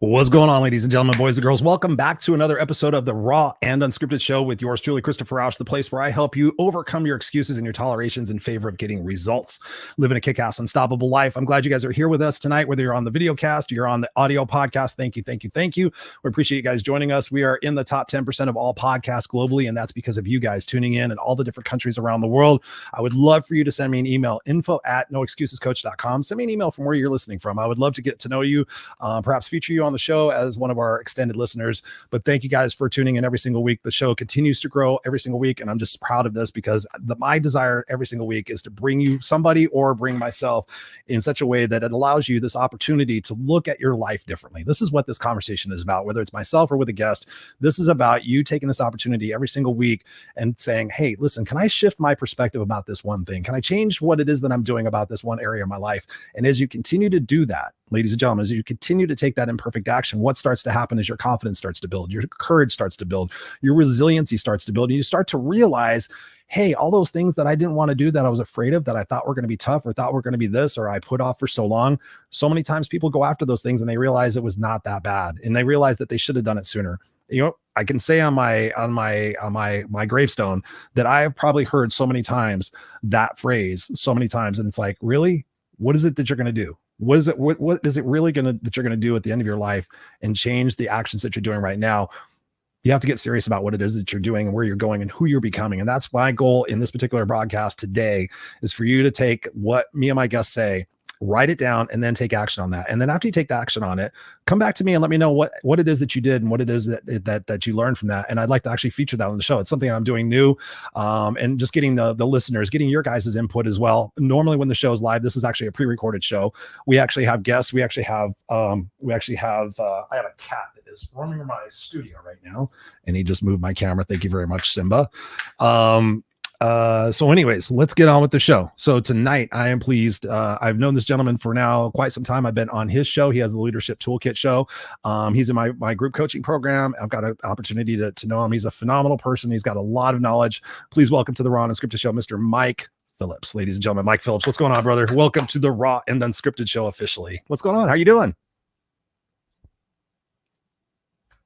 What's going on, ladies and gentlemen, boys and girls? Welcome back to another episode of the Raw and Unscripted Show with yours truly, Christopher Rausch, the place where I help you overcome your excuses and your tolerations in favor of getting results, living a kick-ass, unstoppable life. I'm glad you guys are here with us tonight, whether you're on the video cast or you're on the audio podcast. Thank you, thank you, thank you. We appreciate you guys joining us. We are in the top 10% of all podcasts globally, and that's because of you guys tuning in all the different countries around the world. I would love for you to send me an email, info@noexcusescoach.com. Send me an email from where you're listening from. I would love to get to know you, perhaps feature you on the show as one of our extended listeners. But thank you guys for tuning in every single week. The show continues to grow every single week, and I'm just proud of this because my desire every single week is to bring you somebody or bring myself in such a way that it allows you this opportunity to look at your life differently. This is what this conversation is about, whether it's myself or with a guest. This is about you taking this opportunity every single week and saying, hey, listen, can I shift my perspective about this one thing? Can I change what it is that I'm doing about this one area of my life? And as you continue to do that, ladies and gentlemen, as you continue to take that imperfect action, what starts to happen is your confidence starts to build, your courage starts to build, your resiliency starts to build, and you start to realize, hey, all those things that I didn't want to do, that I was afraid of, that I thought were going to be tough or thought were going to be this, or I put off for so long. So many times people go after those things and they realize it was not that bad, and they realize that they should have done it sooner. You know, I can say on my gravestone that I have probably heard so many times that phrase so many times, and it's like, really, what is it that you're going to do? What is it really that you're going to do at the end of your life and change the actions that you're doing right now? You have to get serious about what it is that you're doing and where you're going and who you're becoming. And that's my goal in this particular broadcast today, is for you to take what me and my guests say, write it down, and then take action on that. And then after you take the action on it, come back to me and let me know what it is that you did and what it is that you learned from that. And I'd like to actually feature that on the show. It's something I'm doing new, and just getting the listeners, getting your guys' input as well. Normally when the show is live, this is actually a pre-recorded show. We actually have guests. I have a cat that is roaming my studio right now, and he just moved my camera. Thank you very much, Simba. So anyways, let's get on with the show. So tonight I am pleased. I've known this gentleman for now quite some time. I've been on his show. He has the Leadership Toolkit show. He's in my group coaching program. I've got an opportunity to know him. He's a phenomenal person. He's got a lot of knowledge. Please welcome to the Raw Unscripted Show, Mr. Mike Phillips. Ladies and gentlemen, Mike Phillips. What's going on, brother? Welcome to the Raw and Unscripted Show officially. What's going on? How you doing?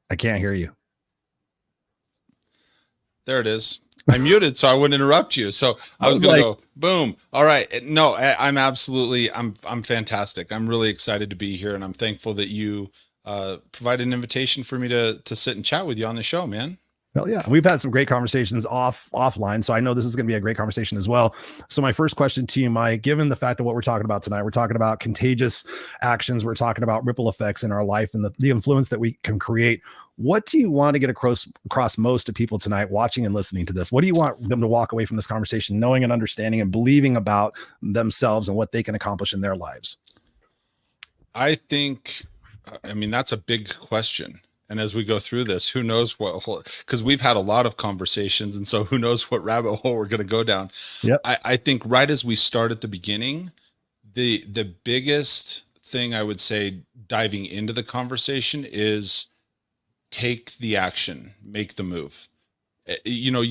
I can't hear you. There it is. I muted so I wouldn't interrupt you. So I was going to go boom. All right. No, I'm fantastic. I'm really excited to be here, and I'm thankful that you provided an invitation for me to sit and chat with you on the show, man. Hell yeah. We've had some great conversations offline, so I know this is going to be a great conversation as well. So my first question to you, Mike, given the fact of what we're talking about tonight, we're talking about contagious actions, we're talking about ripple effects in our life and the influence that we can create. What do you want to get across most to people tonight watching and listening to this? What do you want them to walk away from this conversation knowing and understanding and believing about themselves and what they can accomplish in their lives? I mean, that's a big question. And as we go through this, who knows because we've had a lot of conversations, and so who knows what rabbit hole we're going to go down. Yep. I think right as we start at the beginning, the biggest thing I would say diving into the conversation is take the action, make the move. You know,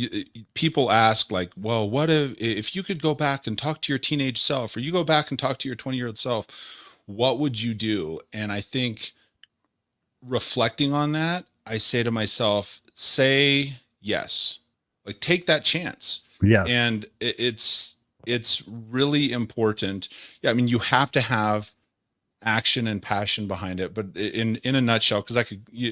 people ask like, well, what if you could go back and talk to your teenage self, or you go back and talk to your 20-year-old self, what would you do? And I think reflecting on that, I say to myself, say yes, like take that chance. Yes. And it's really important. Yeah. I mean, you have to have action and passion behind it, but in a nutshell, because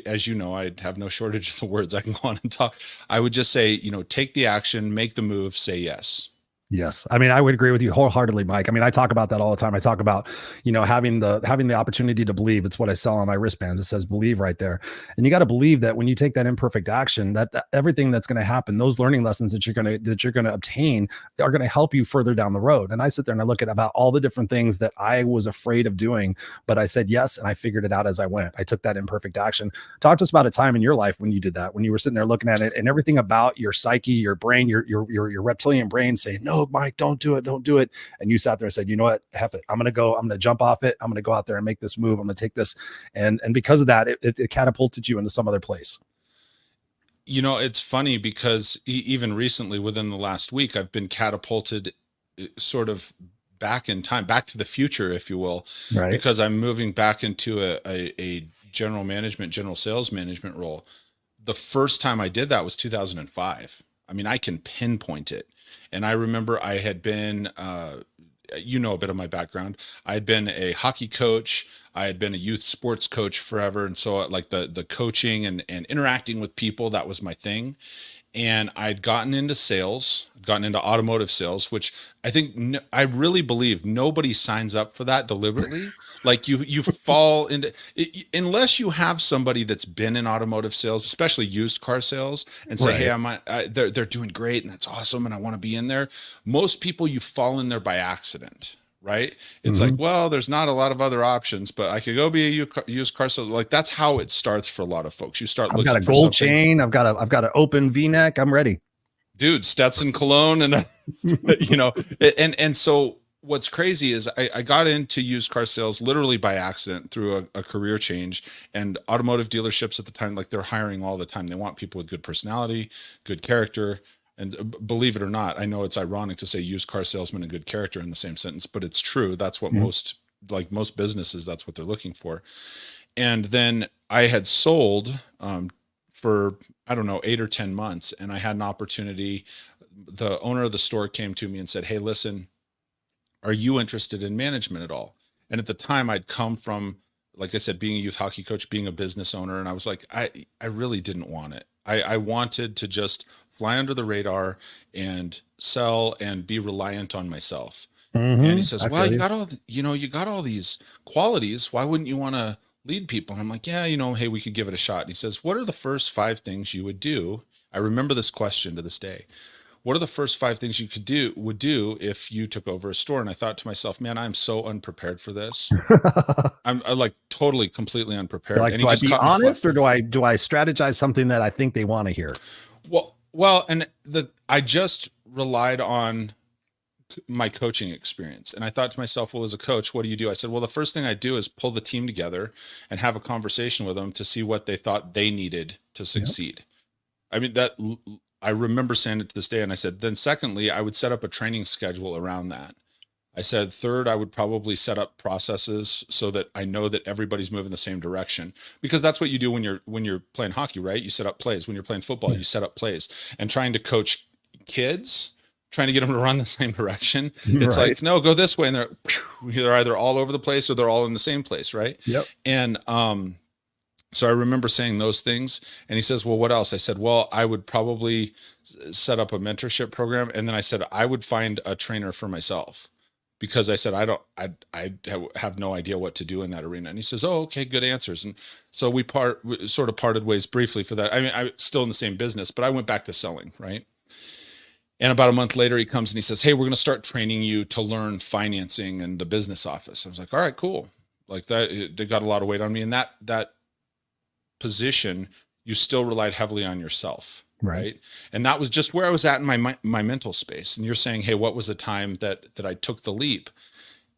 as you know, I have no shortage of the words. I can go on and talk. I would just say, take the action, make the move, say yes. Yes. I mean, I would agree with you wholeheartedly, Mike. I mean, I talk about that all the time. I talk about, having the opportunity to believe. It's what I sell on my wristbands. It says believe right there. And you got to believe that when you take that imperfect action, that everything that's going to happen, those learning lessons that you're going to obtain are going to help you further down the road. And I sit there and I look at about all the different things that I was afraid of doing, but I said yes, and I figured it out as I went. I took that imperfect action. Talk to us about a time in your life when you did that, when you were sitting there looking at it and everything about your psyche, your brain, your reptilian brain saying, no, Mike, don't do it. And you sat there and said, you know what, heck it, I'm going to jump off it. I'm going to go out there and make this move. I'm going to take this. And because of that, it catapulted you into some other place. It's funny because even recently within the last week, I've been catapulted sort of back in time, back to the future, if you will, Right. because I'm moving back into a general sales management role. The first time I did that was 2005. I mean, I can pinpoint it. And I remember I had been, a bit of my background. I had been a hockey coach. I had been a youth sports coach forever. And so like the coaching and interacting with people, that was my thing. And I'd gotten into sales, gotten into automotive sales, which I really believe nobody signs up for that deliberately. Like you fall into it, unless you have somebody that's been in automotive sales, especially used car sales, and say, Right. "Hey, they're doing great, and that's awesome, and I want to be in there." Most people, you fall in there by accident, right? It's like, Mhm. well, there's not a lot of other options, but I could go be a used car sales. Like that's how it starts for a lot of folks. You start I've got looking a for gold something. chain. I've got an open V-neck. I'm ready. Dude, Stetson cologne, and and so what's crazy is I got into used car sales literally by accident through a career change. And automotive dealerships at the time, like, they're hiring all the time. They want people with good personality, good character. And believe it or not, I know it's ironic to say used car salesman and good character in the same sentence, but it's true. That's what Mhm. most businesses, that's what they're looking for. And then I had sold for, I don't know, 8 or 10 months, and I had an opportunity. The owner of the store came to me and said, "Hey, listen, are you interested in management at all?" And at the time, I'd come from, like I said, being a youth hockey coach, being a business owner, and I was like, I really didn't want it. I wanted to just fly under the radar and sell and be reliant on myself. And he says, I "Well, feel you. you got all these qualities. Why wouldn't you want to lead people?" And I'm like, "Yeah, hey, we could give it a shot." And he says, "What are the first 5 things you would do?" I remember this question to this day. "What are the first 5 things you would do if you took over a store?" And I thought to myself, man, I'm so unprepared for this. I'm like totally, completely unprepared. Like, And he do I just be caught me honest or flat-footed. do I strategize something that I think they want to hear? And I just relied on my coaching experience. And I thought to myself, well, as a coach, what do you do? I said, well, the first thing I do is pull the team together and have a conversation with them to see what they thought they needed to Yep. succeed. I mean, I remember saying it to this day. And I said, then secondly, I would set up a training schedule around that. I said, third, I would probably set up processes so that I know that everybody's moving the same direction, because that's what you do when you're playing hockey, right? You set up plays. When you're playing football, Yeah. you set up plays. And trying to coach kids, trying to get them to run the same direction, it's Right. like, no, go this way, and they're either all over the place or they're all in the same place, right? Yep. And so I remember saying those things. And he says, well, what else? I said, well, I would probably set up a mentorship program. And then I said, I would find a trainer for myself, because I said, I have no idea what to do in that arena. And he says, oh, okay, good answers. And so we sort of parted ways briefly for that. I mean, I'm still in the same business, but I went back to selling, right? And about a month later, he comes and he says, hey, we're going to start training you to learn financing and the business office. I was like, all right, cool. Like that, they got a lot of weight on me. And that position, you still relied heavily on yourself, Right. right? And that was just where I was at in my mental space. And you're saying, hey, what was the time that I took the leap?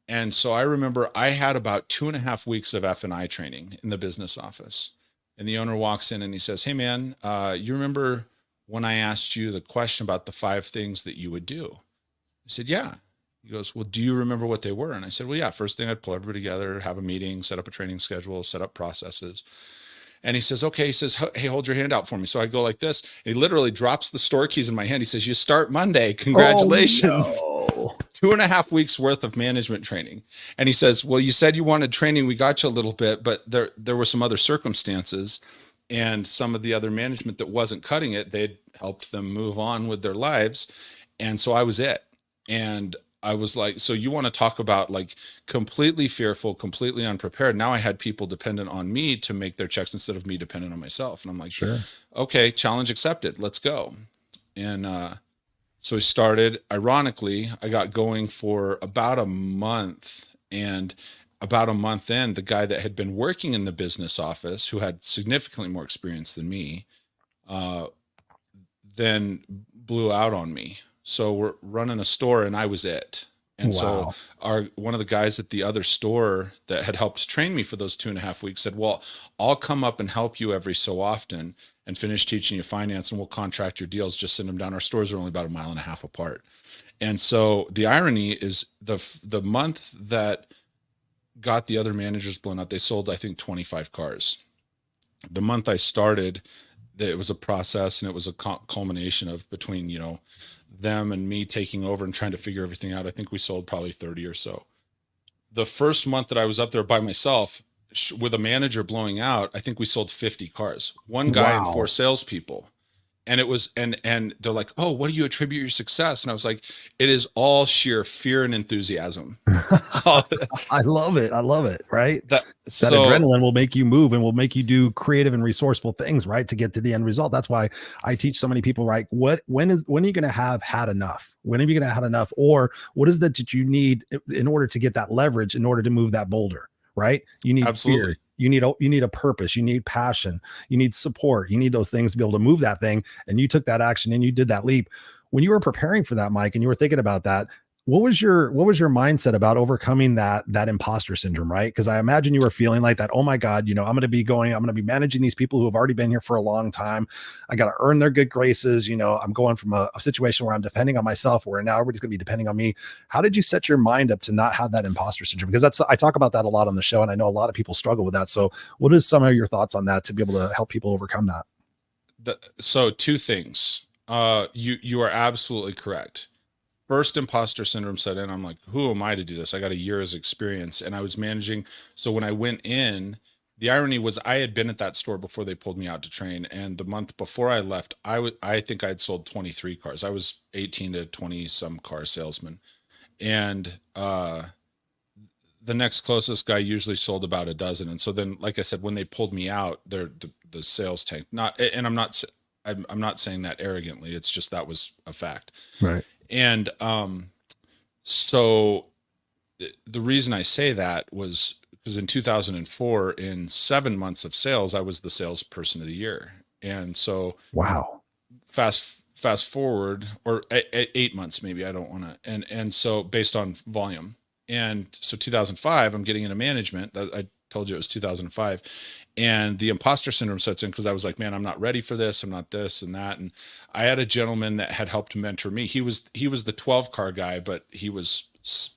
And so I remember I had about 2.5 weeks of F&I training in the business office. And the owner walks in and he says, hey man, you remember when I asked you the question about the 5 things that you would do? I said, yeah. He goes, well, do you remember what they were? And I said, well, yeah, first thing, I'd pull everybody together, have a meeting, set up a training schedule, set up processes. And he says, okay, he says, hey, hold your hand out for me. So I go like this. And he literally drops the store keys in my hand. He says, you start Monday. Oh Congratulations. no. 2.5 weeks worth of management training. And he says, well, you said you wanted training. We got you a little bit, but there were some other circumstances, and some of the other management that wasn't cutting it, they'd helped them move on with their lives. And so I was it. And I was like, so you want to talk about like completely fearful, completely unprepared. Now I had people dependent on me to make their checks instead of me dependent on myself. And I'm like, Sure. okay, challenge accepted. Let's go. And so we started. Ironically, I got going for about a month. And about a month in, the guy that had been working in the business office, who had significantly more experience than me, uh, then blew out on me. So we're running a store and I was it. And so Wow. one of the guys at the other store that had helped train me for those 2.5 weeks said, well, I'll come up and help you every so often and finish teaching you finance, and we'll contract your deals. Just send them down. Our stores are only about 1.5 miles apart. And so the irony is the month that got the other managers blown out, they sold, I think, 25 cars. The month I started, it was a process, and it was a culmination of between, them and me taking over and trying to figure everything out. I think we sold probably 30 or so. The first month that I was up there by myself with a manager blowing out, I think we sold 50 cars, one guy and 4 salespeople. And it was, and they're like, "Oh, what do you attribute your success?" And I was like, "It is all sheer fear and enthusiasm." I love it. I love it. Right. That so, adrenaline will make you move and will make you do creative and resourceful things, right, to get to the end result. That's why I teach so many people, right? When are you going to have had enough? When are you going to have enough? Or what is that you need in order to get that leverage, in order to move that boulder, right? You need fear. You need a purpose. You need passion. You need support. You need those things to be able to move that thing. And you took that action and you did that leap. When you were preparing for that, Mike, and you were thinking about that, what was your mindset about overcoming that imposter syndrome, right? Because I imagine you were feeling like that. Oh my God, I'm going to be managing these people who have already been here for a long time. I got to earn their good graces. I'm going from a situation where I'm depending on myself, where now everybody's going to be depending on me. How did you set your mind up to not have that imposter syndrome? Because I talk about that a lot on the show, and I know a lot of people struggle with that. So what is some of your thoughts on that to be able to help people overcome that? So 2 things. You are absolutely correct. First, imposter syndrome set in. I'm like, who am I to do this? I got a year's experience, and I was managing. So when I went in, the irony was I had been at that store before they pulled me out to train. And the month before I left, I think I had sold 23 cars. I was 18 to 20 some car salesman. And, the next closest guy usually sold about a dozen. And so then, like I said, when they pulled me out, the sales tanked. And I'm not saying that arrogantly. It's just, that was a fact. Right. And so the reason I say that was because in 2004, in 7 months of sales, I was the salesperson of the year. And so, wow, fast forward, or 8 months, maybe, I don't want to. And so based on volume. And so 2005, I'm getting into management. I told you it was 2005. And the imposter syndrome sets in because I was like, man, I'm not ready for this. I'm not this and that. And I had a gentleman that had helped mentor me. He was the 12 car guy, but he was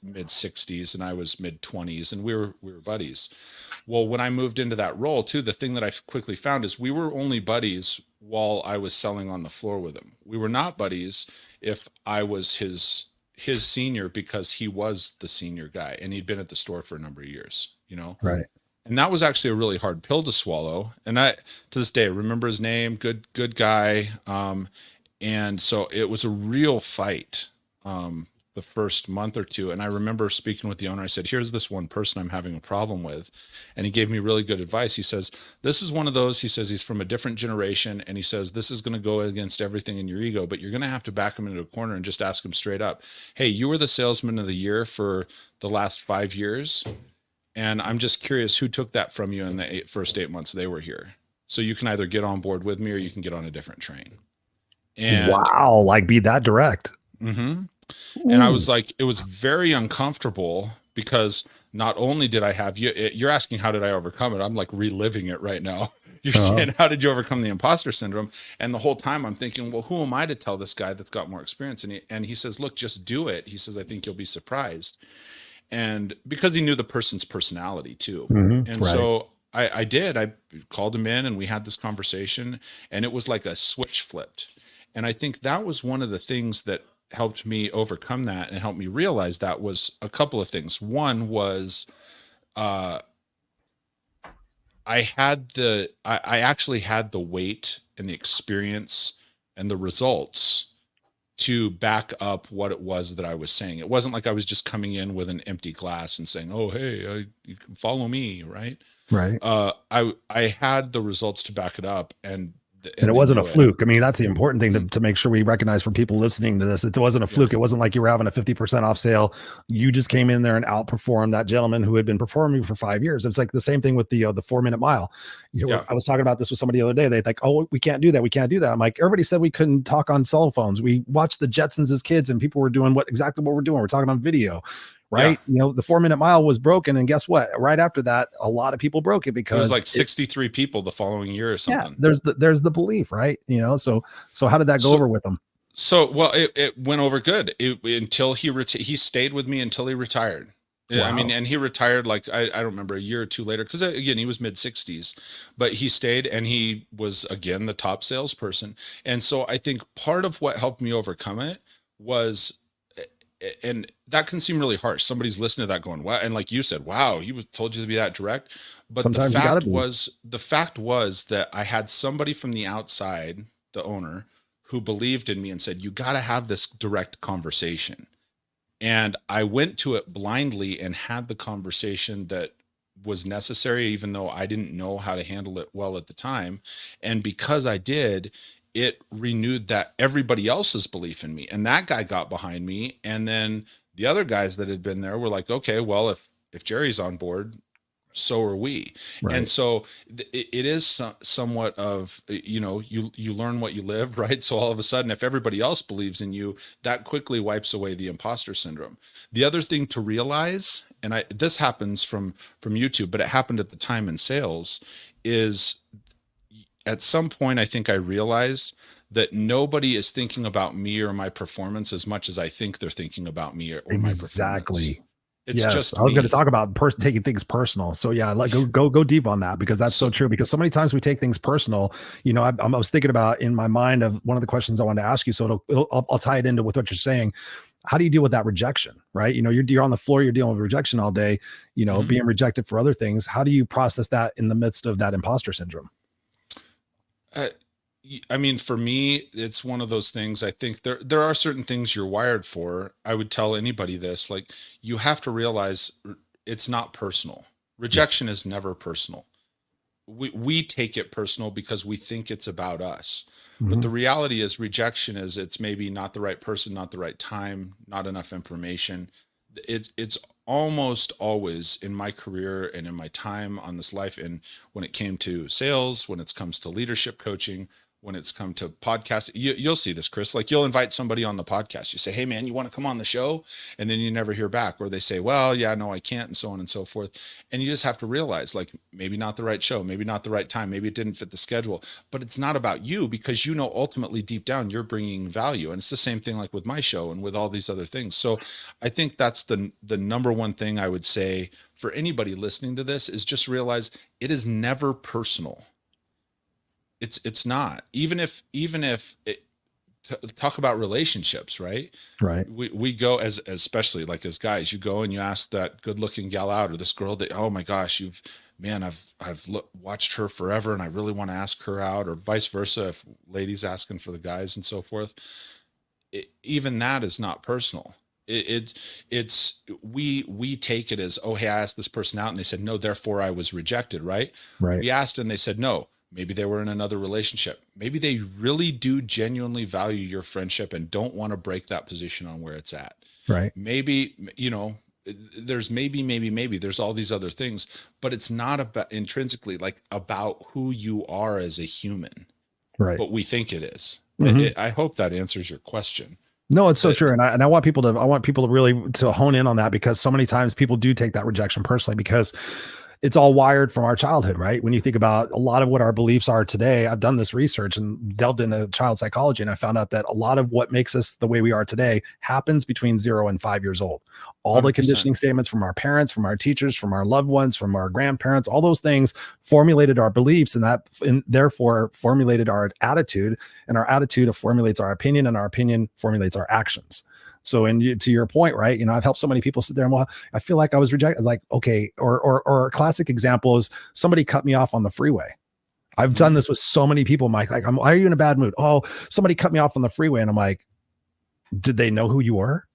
mid 60s and I was mid 20s, and we were buddies. Well, when I moved into that role too, the thing that I quickly found is we were only buddies while I was selling on the floor with him. We were not buddies if I was his senior, because he was the senior guy and he'd been at the store for a number of years, Right. And that was actually a really hard pill to swallow. And I, to this day, remember his name, good guy. And so it was a real fight, the first month or two. And I remember speaking with the owner. I said, here's this one person I'm having a problem with. And he gave me really good advice. He says, this is one of those, he says, he's from a different generation. And he says, this is going to go against everything in your ego, but you're going to have to back him into a corner and just ask him straight up, hey, you were the salesman of the year for the last 5 years. And I'm just curious who took that from you in the first 8 months they were here. So you can either get on board with me or you can get on a different train. And wow, like be that direct. Mm-hmm. And I was like, it was very uncomfortable because not only did I have you're asking, how did I overcome it? I'm like reliving it right now. You're saying, how did you overcome the imposter syndrome? And the whole time I'm thinking, well, who am I to tell this guy that's got more experience? And he says, look, just do it. He says, I think you'll be surprised. And because he knew the person's personality too. Mm-hmm. And so I did. I called him in and we had this conversation, and it was like a switch flipped. And I think that was one of the things that helped me overcome that and helped me realize that was a couple of things. One was I actually had the weight and the experience and the results to back up what it was that I was saying. It wasn't like I was just coming in with an empty glass and saying, oh, hey, you can follow me, right? Right. I had the results to back it up, and it wasn't a fluke. I mean, that's the important thing to make sure we recognize for people listening to this. It wasn't a fluke. It wasn't like you were having a 50% off sale. You just came in there and outperformed that gentleman who had been performing for 5 years. It's like the same thing with the 4-minute mile. I was talking about this with somebody the other day. They're like, oh, we can't do that. We can't do that. I'm like, everybody said we couldn't talk on cell phones. We watched the Jetsons as kids and people were doing exactly what we're doing. We're talking on video. Right. Yeah. The 4-minute mile was broken. And guess what? Right after that, a lot of people broke it because it was like 63 people the following year or something. Yeah, there's the belief, right? So how did that go over with them? So, well, it went over good until he stayed with me until he retired. Yeah, I mean, Wow. and he retired like I don't remember, a year or two later, because again he was mid 60s, but he stayed and he was again the top salesperson. And so I think part of what helped me overcome it was, and that can seem really harsh. Somebody's listening to that going, wow, and like you said, wow, he was told you to be that direct. But Sometimes you got to be. the fact was that I had somebody from the outside, the owner, who believed in me and said, you got to have this direct conversation. And I went to it blindly and had the conversation that was necessary, even though I didn't know how to handle it well at the time. And because I did, it renewed that everybody else's belief in me. And that guy got behind me. And then the other guys that had been there were like, okay, well, if Jerry's on board, so are we. Right. And so it is somewhat of, you learn what you live, right? So all of a sudden, if everybody else believes in you, that quickly wipes away the imposter syndrome. The other thing to realize, and this happens from YouTube, but it happened at the time in sales, is at some point, I think I realized that nobody is thinking about me or my performance as much as I think they're thinking about me or my performance. Exactly. It's yes, just I was me. going to talk about taking things personal. So yeah, go deep on that, because that's so true. Because so many times we take things personal. I was thinking about in my mind of one of the questions I wanted to ask you. So I'll tie it into with what you're saying. How do you deal with that rejection? Right? You're on the floor, you're dealing with rejection all day. Being rejected for other things. How do you process that in the midst of that imposter syndrome? I mean, for me, it's one of those things. I think there are certain things you're wired for. I would tell anybody this, like, you have to realize it's not personal. Rejection is never personal. We take it personal because we think it's about us. Mm-hmm. But the reality is rejection is it's maybe not the right person, not the right time, not enough information. It's almost always in my career and in my time on this life, and when it came to sales, when it comes to leadership coaching, when it's come to podcast, you'll see this, Chris. Like, you'll invite somebody on the podcast. You say, hey man, you want to come on the show? And then you never hear back, or they say, well, yeah, no, I can't, and so on and so forth. And you just have to realize, like, maybe not the right show, maybe not the right time, maybe it didn't fit the schedule, but it's not about you, because ultimately deep down, you're bringing value. And it's the same thing like with my show and with all these other things. So I think that's the number one thing I would say for anybody listening to this, is just realize it is never personal. It's not, even if talk about relationships, right? We go as especially like as guys, you go and you ask that good looking gal out, or this girl that, oh my gosh, I've watched her forever and I really want to ask her out, or vice versa, if ladies asking for the guys and so forth. Even that is not personal. It's we take it as, oh, hey, I asked this person out and they said no, therefore I was rejected, right? We asked and they said no. Maybe they were in another relationship. Maybe they really do genuinely value your friendship and don't want to break that position on where it's at. Right. Maybe, there's maybe there's all these other things, but it's not about intrinsically like about who you are as a human. Right. But we think it is. Mm-hmm. I hope that answers your question. No, it's so true. And I want people to really to hone in on that, because so many times people do take that rejection personally, because it's all wired from our childhood, right? When you think about a lot of what our beliefs are today, I've done this research and delved into child psychology, and I found out that a lot of what makes us the way we are today happens between 0 and 5 years old. All 100%. The conditioning statements from our parents, from our teachers, from our loved ones, from our grandparents, all those things formulated our beliefs, and therefore formulated our attitude, and our attitude formulates our opinion, and our opinion formulates our actions. So, to your point, right? I've helped so many people sit there and, well, I feel like I was rejected. Like, okay, or a classic example is somebody cut me off on the freeway. I've done this with so many people, Mike. Like, why are you in a bad mood? Oh, somebody cut me off on the freeway, and I'm like, did they know who you were?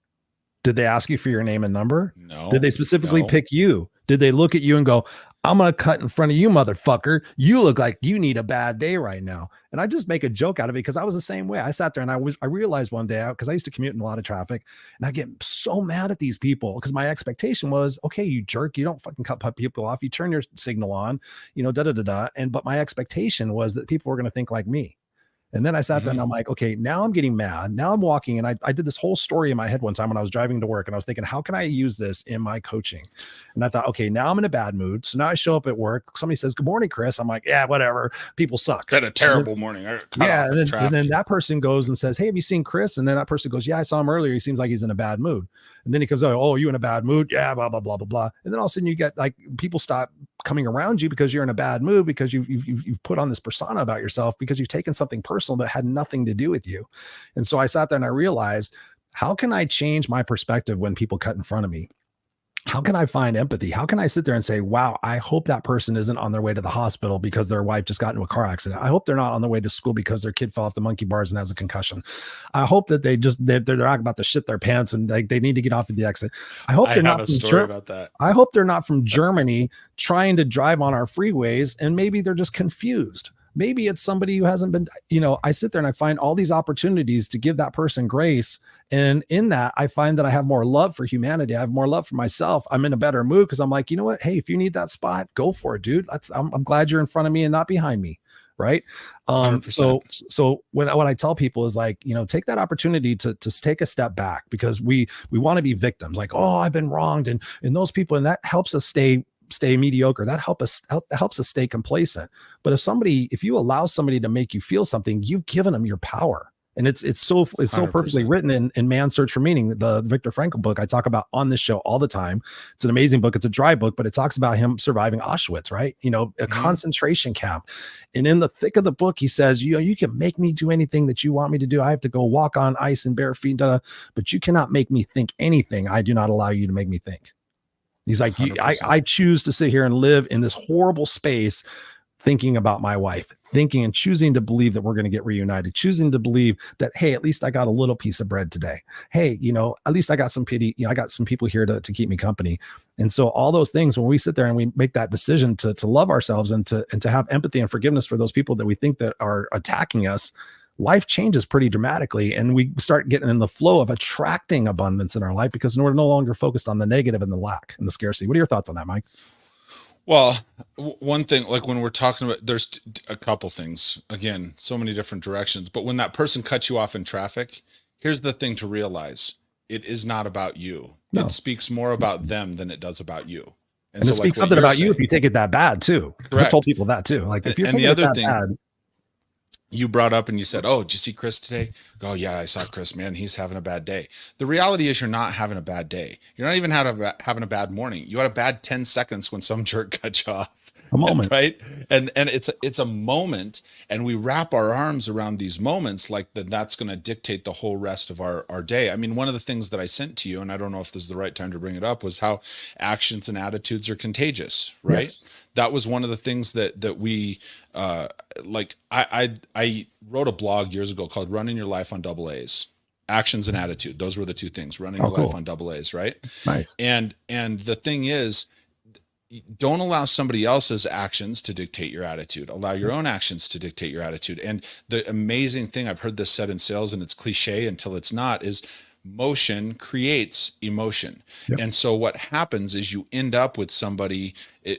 Did they ask you for your name and number? No. Did they specifically pick you? Did they look at you and go, I'm going to cut in front of you, motherfucker. You look like you need a bad day right now. And I just make a joke out of it, because I was the same way. I sat there and I realized one day, because I used to commute in a lot of traffic, and I get so mad at these people, because my expectation was, okay, you jerk, you don't fucking cut people off. You turn your signal on, but my expectation was that people were going to think like me. And then I sat there and I'm like, okay, now I'm getting mad. Now I'm walking. And I did this whole story in my head one time when I was driving to work, and I was thinking, how can I use this in my coaching? And I thought, okay, now I'm in a bad mood. So now I show up at work. Somebody says, good morning, Chris. I'm like, yeah, whatever. People suck. Had a terrible morning. I got cut Yeah. off And then that person goes and says, hey, have you seen Chris? And then that person goes, yeah, I saw him earlier. He seems like he's in a bad mood. And then he comes out, oh, you in a bad mood? Yeah, blah, blah, blah, blah, blah. And then all of a sudden you get like people stop coming around you because you're in a bad mood, because you've put on this persona about yourself, because you've taken something personal that had nothing to do with you. And so I sat there and I realized, how can I change my perspective when people cut in front of me? How can I find empathy? How can I sit there and say, wow, I hope that person isn't on their way to the hospital because their wife just got into a car accident. I hope they're not on their way to school because their kid fell off the monkey bars and has a concussion. I hope that they're not about to shit their pants and they need to get off of the exit. I hope they're not about that. I hope they're not from Germany trying to drive on our freeways, and maybe they're just confused. Maybe it's somebody who hasn't been, I sit there and I find all these opportunities to give that person grace. And in that, I find that I have more love for humanity. I have more love for myself. I'm in a better mood because I'm like, you know what? Hey, if you need that spot, go for it, dude. I'm glad you're in front of me and not behind me. Right. So when I tell people is like, take that opportunity to take a step back, because we want to be victims, like, oh, I've been wronged. And those people, and that helps us stay mediocre. That helps us stay complacent. But if you allow somebody to make you feel something, you've given them your power. And it's so perfectly written in Man's Search for Meaning, the Viktor Frankl book I talk about on this show all the time. It's an amazing book. It's a dry book, but it talks about him surviving Auschwitz, right? A concentration camp. And in the thick of the book, he says, you can make me do anything that you want me to do. I have to go walk on ice and bare feet, but you cannot make me think anything I do not allow you to make me think. He's like, I choose to sit here and live in this horrible space, thinking about my wife, thinking and choosing to believe that we're going to get reunited, choosing to believe that, hey, at least I got a little piece of bread today. Hey, at least I got some pity. I got some people here to keep me company. And so all those things, when we sit there and we make that decision to love ourselves and to have empathy and forgiveness for those people that we think that are attacking us, life changes pretty dramatically. And we start getting in the flow of attracting abundance in our life, because we're no longer focused on the negative and the lack and the scarcity. What are your thoughts on that, Mike? Well, one thing, like when we're talking about, there's a couple things, again, so many different directions, but when that person cuts you off in traffic, here's the thing to realize. It is not about you. No. It speaks more about them than it does about you. And so it speaks something about you if you take it that bad too. Correct. I've told people that too. Like if you're taking it that bad. You brought up and you said, oh, did you see Chris today? Oh yeah, I saw Chris, man. He's having a bad day. The reality is you're not having a bad day. You're not even having a bad morning. You had a bad 10 seconds when some jerk cut you off. A moment. Right. And it's a moment, and we wrap our arms around these moments like that's going to dictate the whole rest of our day. I mean, one of the things that I sent to you, and I don't know if this is the right time to bring it up, was how actions and attitudes are contagious, right? Yes. That was one of the things that we like. I wrote a blog years ago called Running Your Life on Double A's. Actions and attitude. Those were the two things. Running your life on double A's, right? Nice. And the thing is, don't allow somebody else's actions to dictate your attitude. Allow your own actions to dictate your attitude. And the amazing thing, I've heard this said in sales, and it's cliche until it's not, is motion creates emotion. Yep. And so what happens is you end up with somebody,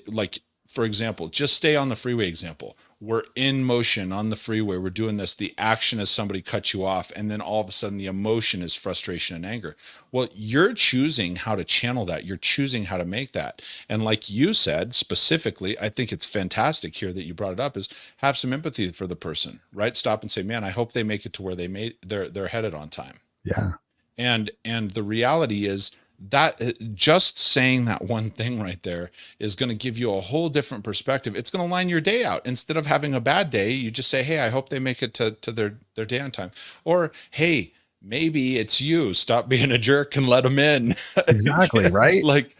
like, for example, just stay on the freeway example. We're in motion on the freeway. We're doing this. The action is somebody cuts you off. And then all of a sudden the emotion is frustration and anger. Well, you're choosing how to channel that. You're choosing how to make that. And like you said, specifically, I think it's fantastic here that you brought it up, is have some empathy for the person, right? Stop and say, man, I hope they make it to where they're headed on time. Yeah. And the reality is, that just saying that one thing right there is going to give you a whole different perspective. It's going to line your day out. Instead of having a bad day, you just say, hey, I hope they make it to their day on time. Or, hey, maybe it's you. Stop being a jerk and let them in. Exactly. Right. Like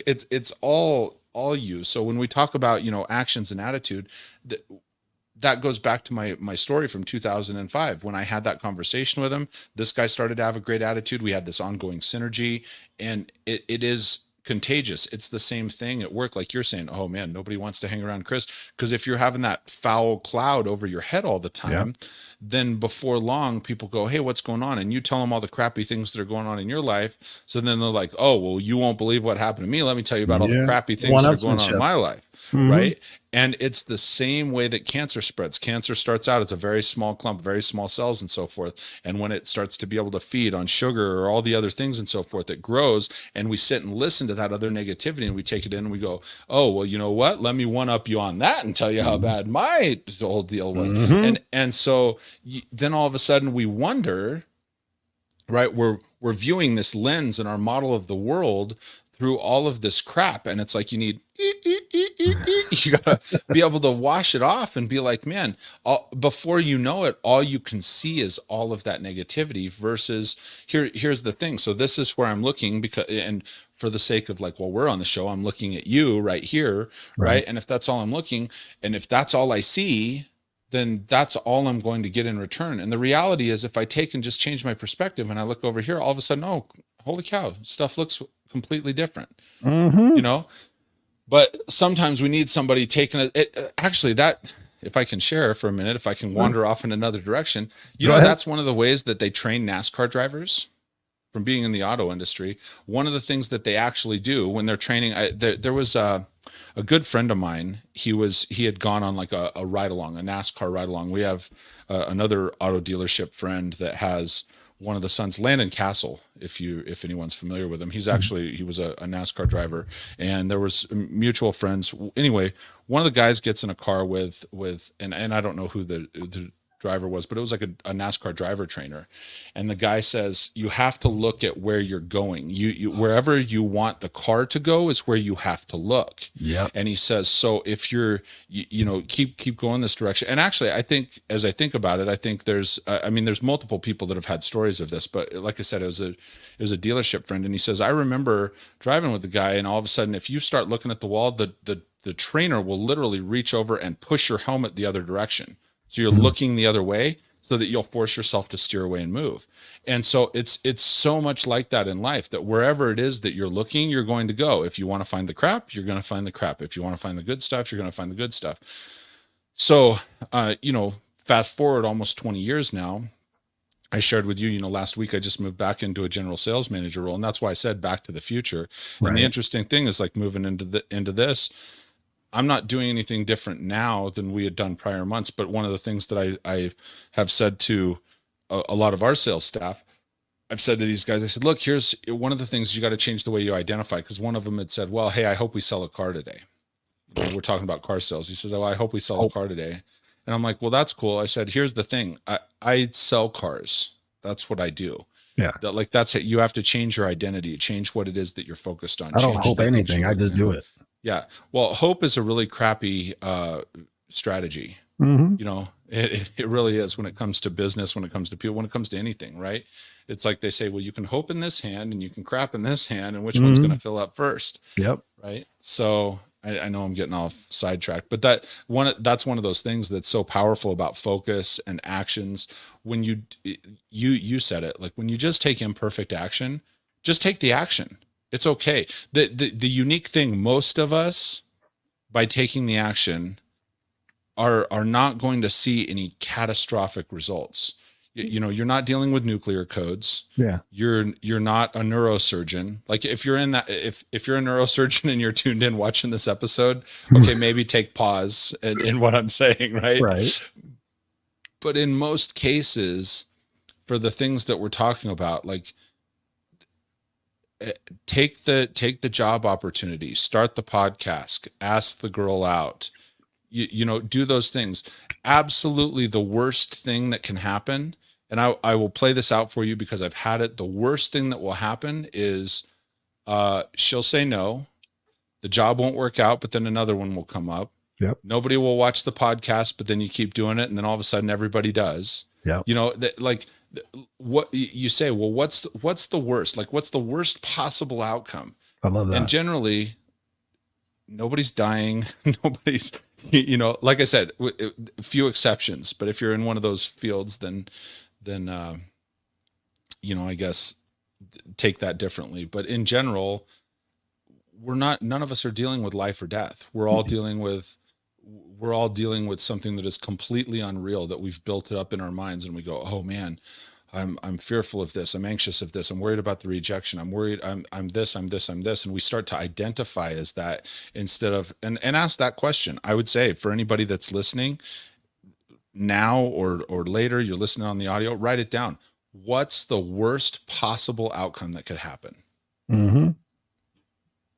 it's all you. So when we talk about, actions and attitude, that goes back to my story from 2005. When I had that conversation with him, this guy started to have a great attitude. We had this ongoing synergy, and it is contagious. It's the same thing at work. Like you're saying, oh man, nobody wants to hang around Chris. Because if you're having that foul cloud over your head all the time, then before long people go, hey, what's going on? And you tell them all the crappy things that are going on in your life. So then they're like, oh, well, you won't believe what happened to me. Let me tell you about all the crappy things that are going on in my life. right? And it's the same way that cancer spreads. Cancer starts out as a very small clump, very small cells and so forth. And when it starts to be able to feed on sugar or all the other things and so forth, it grows. And we sit and listen to that other negativity and we take it in and we go, oh, well, you know what? Let me one up you on that and tell you how bad my whole deal was. And so then all of a sudden we wonder, right? We're viewing this lens in our model of the world through all of this crap. And it's like, you need, you gotta be able to wash it off and be like, man, before you know it, all you can see is all of that negativity versus here's the thing. So this is where I'm looking because, and for the sake of like, well, we're on the show, I'm looking at you right here. Right. And if that's all I'm looking, and if that's all I see, then that's all I'm going to get in return. And the reality is if I take and just change my perspective and I look over here, all of a sudden, oh, holy cow, stuff looks completely different, you know? But sometimes we need somebody taking it. Actually, that, if I can share for a minute, if I can wander off in another direction, you know, that's one of the ways that they train NASCAR drivers from being in the auto industry. One of the things that they actually do when they're training, there was a good friend of mine. He had gone on like a ride along, a NASCAR ride along. We have another auto dealership friend that has one of the sons, Landon Castle, if anyone's familiar with him. He was a NASCAR driver, and there was mutual friends. Anyway, one of the guys gets in a car with and I don't know who the driver was, but it was like a NASCAR driver trainer. And the guy says, you have to look at where you're going. You wherever you want the car to go is where you have to look. Yeah. And he says, so if you're, you know, keep going this direction. And actually, I think, as I think about it, I think there's multiple people that have had stories of this, but like I said, it was a dealership friend. And he says, I remember driving with the guy, and all of a sudden, if you start looking at the wall, the trainer will literally reach over and push your helmet the other direction. So you're looking the other way so that you'll force yourself to steer away and move. And so it's so much like that in life, that wherever it is that you're looking, you're going to go. If you want to find the crap, you're going to find the crap. If you want to find the good stuff, you're going to find the good stuff. So, you know, fast forward almost 20 years now, I shared with you, you know, last week I just moved back into a general sales manager role. And that's why I said back to the future. Right. And the interesting thing is, like, moving into this, I'm not doing anything different now than we had done prior months. But one of the things that I have said to a lot of our sales staff, I've said to these guys, I said, look, here's one of the things you got to change the way you identify. Because one of them had said, well, hey, I hope we sell a car today. You know, we're talking about car sales. He says, oh, I hope we sell a car today. And I'm like, well, that's cool. I said, here's the thing. I sell cars. That's what I do. Yeah. That's it. You have to change your identity, change what it is that you're focused on. I don't hope anything. I just do it. Yeah. Well, hope is a really crappy strategy. You know, it really is when it comes to business, when it comes to people, when it comes to anything, right? It's like they say, well, you can hope in this hand and you can crap in this hand, and which one's going to fill up first? Yep. Right. So I know I'm getting off sidetracked, but that's one of those things that's so powerful about focus and actions. When you said it, like, when you just take imperfect action, just take the action. It's okay. The unique thing, most of us, by taking the action, are not going to see any catastrophic results. You know, you're not dealing with nuclear codes. Yeah. You're not a neurosurgeon. Like, if you're in that, if you're a neurosurgeon and you're tuned in watching this episode, okay, maybe take pause in what I'm saying, right? Right. But in most cases, for the things that we're talking about, like, take the job opportunity, start the podcast, ask the girl out, you know, do those things. Absolutely the worst thing that can happen, and I will play this out for you because I've had it. The worst thing that will happen is she'll say no, the job won't work out, but then another one will come up. Yep. Nobody will watch the podcast, but then you keep doing it, and then all of a sudden everybody does. Yeah. You know, like, what you say, well, what's the worst? Like, what's the worst possible outcome? I love that. And generally, nobody's dying. Nobody's, you know, like I said, a few exceptions, but if you're in one of those fields, then you know, I guess take that differently. But in general, none of us are dealing with life or death. We're all dealing with something that is completely unreal, that we've built it up in our minds, and we go, oh man, I'm fearful of this. I'm anxious of this. I'm worried about the rejection. I'm worried. I'm this, I'm this, I'm this. And we start to identify as that instead of, and ask that question. I would say for anybody that's listening now or later, you're listening on the audio, write it down. What's the worst possible outcome that could happen? Mm-hmm.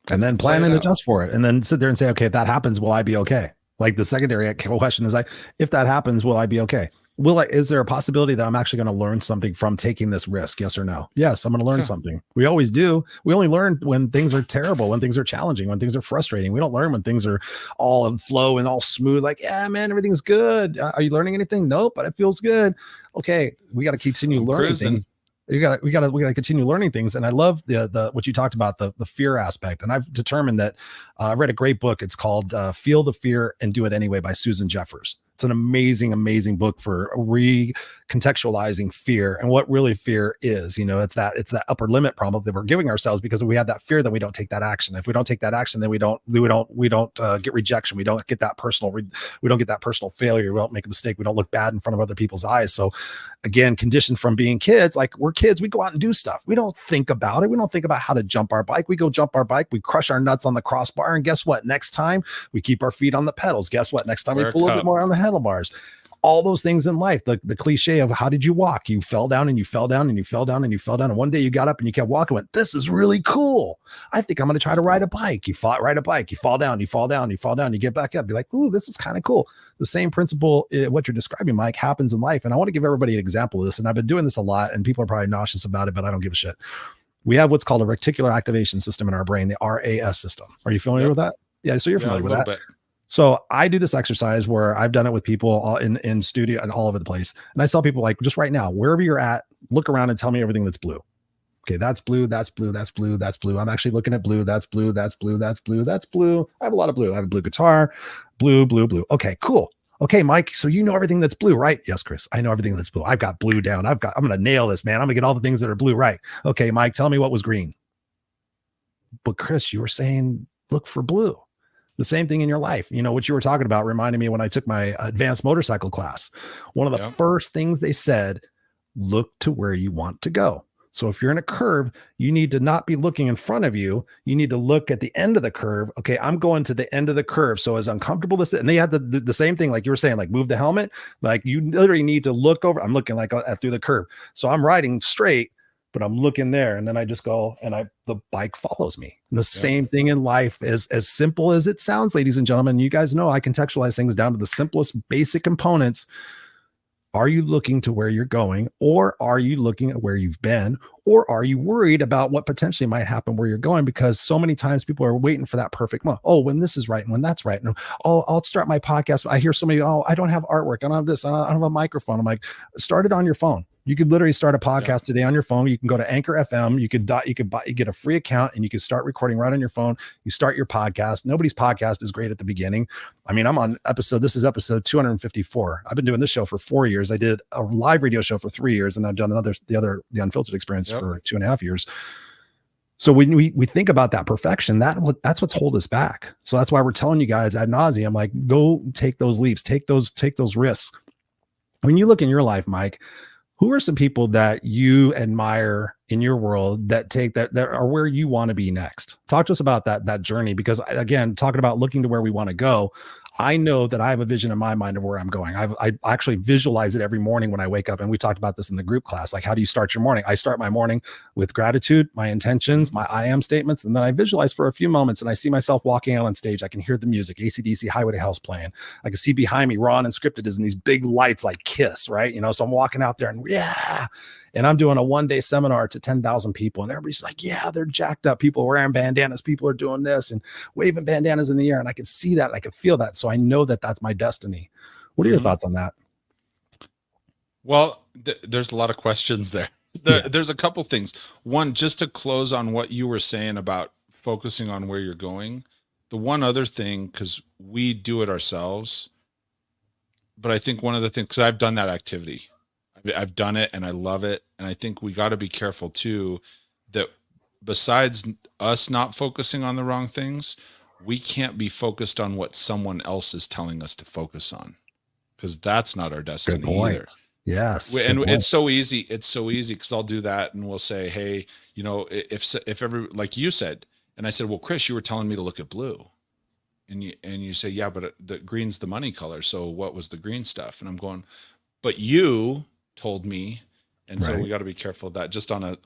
And then plan and adjust for it. And then sit there and say, okay, if that happens, will I be okay? Like the secondary question is like, if that happens, will I be okay? Is there a possibility that I'm actually going to learn something from taking this risk? Yes or no? Yes, I'm going to learn something. We always do. We only learn when things are terrible, when things are challenging, when things are frustrating. We don't learn when things are all in flow and all smooth. Like, yeah, man, everything's good. Are you learning anything? Nope, but it feels good. Okay, we got to continue learning things. We got to continue learning things. And I love the what you talked about, the fear aspect. And I've determined that I read a great book. It's called Feel the Fear and Do It Anyway by Susan Jeffers. It's an amazing, amazing book for recontextualizing fear and what really fear is. It's that upper limit problem that we're giving ourselves because if we have that fear, then we don't take that action. If we don't take that action, then we don't get rejection. We don't get that personal failure. We don't make a mistake. We don't look bad in front of other people's eyes. So again, conditioned from being kids, like we're kids, we go out and do stuff. We don't think about it. We don't think about how to jump our bike. We go jump our bike. We crush our nuts on the crossbar. And guess what? Next time we keep our feet on the pedals. Guess what? Next time we pull a little bit more on the handlebars. All those things in life, the cliche of how did you walk? You fell down and you fell down and you fell down and you fell down. And one day you got up and you kept walking, went, this is really cool. I think I'm going to try to ride a bike. You ride a bike, you fall down, you fall down, you fall down, you get back up. Be like, ooh, this is kind of cool. The same principle, what you're describing, Mike, happens in life. And I want to give everybody an example of this. And I've been doing this a lot and people are probably nauseous about it, but I don't give a shit. We have what's called a reticular activation system in our brain, the RAS system. Are you familiar with that? Yeah. So you're familiar with that. Bit. So I do this exercise where I've done it with people all in studio and all over the place. And I tell people, like, just right now, wherever you're at, look around and tell me everything that's blue. Okay, that's blue, that's blue, that's blue, that's blue. I'm actually looking at blue, that's blue, that's blue, that's blue, that's blue. I have a lot of blue. I have a blue guitar, blue, blue, blue. Okay, cool. Okay, Mike, so you know everything that's blue, right? Yes, Chris, I know everything that's blue. I've got blue down. I'm going to nail this, man. I'm going to get all the things that are blue right. Okay, Mike, tell me what was green. But Chris, you were saying, look for blue. The same thing in your life. What you were talking about reminded me when I took my advanced motorcycle class. One of the first things they said, look to where you want to go. So if you're in a curve, you need to not be looking in front of you. You need to look at the end of the curve. Okay, I'm going to the end of the curve. So as uncomfortable as it, and they had the same thing, like you were saying, like move the helmet. Like you literally need to look over. I'm looking like through the curve. So I'm riding straight, but I'm looking there, and then I just go, and the bike follows me. And the same thing in life is as simple as it sounds, ladies and gentlemen. You guys know I contextualize things down to the simplest basic components. Are you looking to where you're going, or are you looking at where you've been, or are you worried about what potentially might happen where you're going? Because so many times people are waiting for that perfect moment. Oh, when this is right and when that's right. And I'll start my podcast. I hear somebody, oh, I don't have artwork. I don't have this. I don't have a microphone. I'm like, start it on your phone. You could literally start a podcast today on your phone. You can go to Anchor FM. You get a free account and you can start recording right on your phone. You start your podcast. Nobody's podcast is great at the beginning. I mean, this is episode 254. I've been doing this show for 4 years. I did a live radio show for 3 years, and I've done the Unfiltered Experience for 2.5 years. So when we think about that perfection, that's what's holding us back. So that's why we're telling you guys ad nauseum, like, go take those leaps, take those risks. When you look in your life, Mike, who are some people that you admire in your world that are where you want to be next? Talk to us about that journey, because again, talking about looking to where we want to go, I know that I have a vision in my mind of where I'm going. I actually visualize it every morning when I wake up. And we talked about this in the group class. Like, how do you start your morning? I start my morning with gratitude, my intentions, my I am statements. And then I visualize for a few moments and I see myself walking out on stage. I can hear the music, AC/DC, Highway to Hell's playing. I can see behind me, Raw Unscripted is in these big lights like Kiss, right? So I'm walking out there and I'm doing a one-day seminar to 10,000 people. And everybody's like, yeah, they're jacked up. People are wearing bandanas. People are doing this and waving bandanas in the air. And I can see that. And I can feel that. So I know that that's my destiny. What are your thoughts on that? Well, there's a lot of questions there. There's a couple things. One, just to close on what you were saying about focusing on where you're going. The one other thing, because we do it ourselves, but I think one of the things, because I've done that activity. I've done it and I love it. And I think we got to be careful too, that besides us not focusing on the wrong things, we can't be focused on what someone else is telling us to focus on, because that's not our destiny either. Yes. Good And point. it's so easy. It's so easy because I'll do that and we'll say, hey, you know, if every, like you said, and I said, well, Chris, you were telling me to look at blue. And you say, yeah, but the green's the money color. So what was the green stuff? And I'm going, but you told me. And so Right. we got to be careful of that. Just on a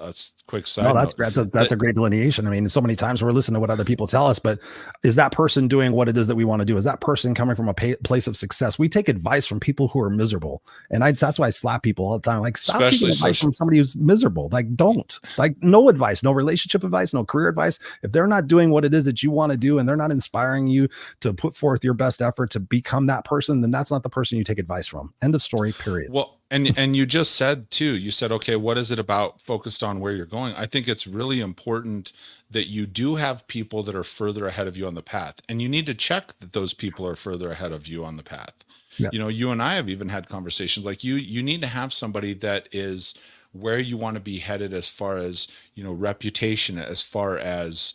quick No, side note, that's a great delineation. I mean, so many times we're listening to what other people tell us, but is that person doing what it is that we want to do? Is that person coming from a place of success? We take advice from people who are miserable, and that's why I slap people all the time. Like, stop taking especially advice from somebody who's miserable. Like, don't. Like, no advice, no relationship advice, no career advice. If they're not doing what it is that you want to do, and they're not inspiring you to put forth your best effort to become that person, then that's not the person you take advice from. End of story. Period. Well, and you just said too, you said, okay, what is it about focused on where you're going? I think it's really important that you do have people that are further ahead of you on the path, and you need to check that those people are further ahead of you on the path. Yeah. You know, you and I have even had conversations like you need to have somebody that is where you want to be headed as far as, you know, reputation, as far as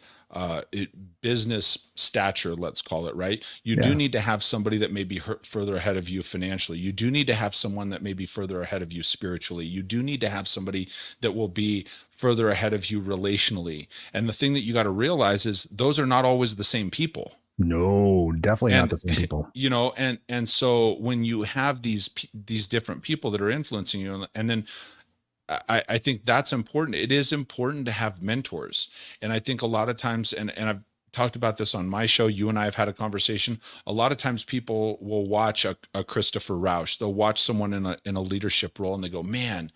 business stature, let's call it, right? You do need to have somebody that may be further ahead of you financially. You do need to have someone that may be further ahead of you spiritually. You do need to have somebody that will be further ahead of you relationally. And the thing that you got to realize is those are not always the same people. No, definitely not the same people. You know, and so when you have these different people that are influencing you, and then I think that's important. It is important to have mentors. And I think a lot of times, and I've talked about this on my show, you and I have had a conversation. A lot of times people will watch a Christopher Rausch. They'll watch someone in a leadership role and they go, man,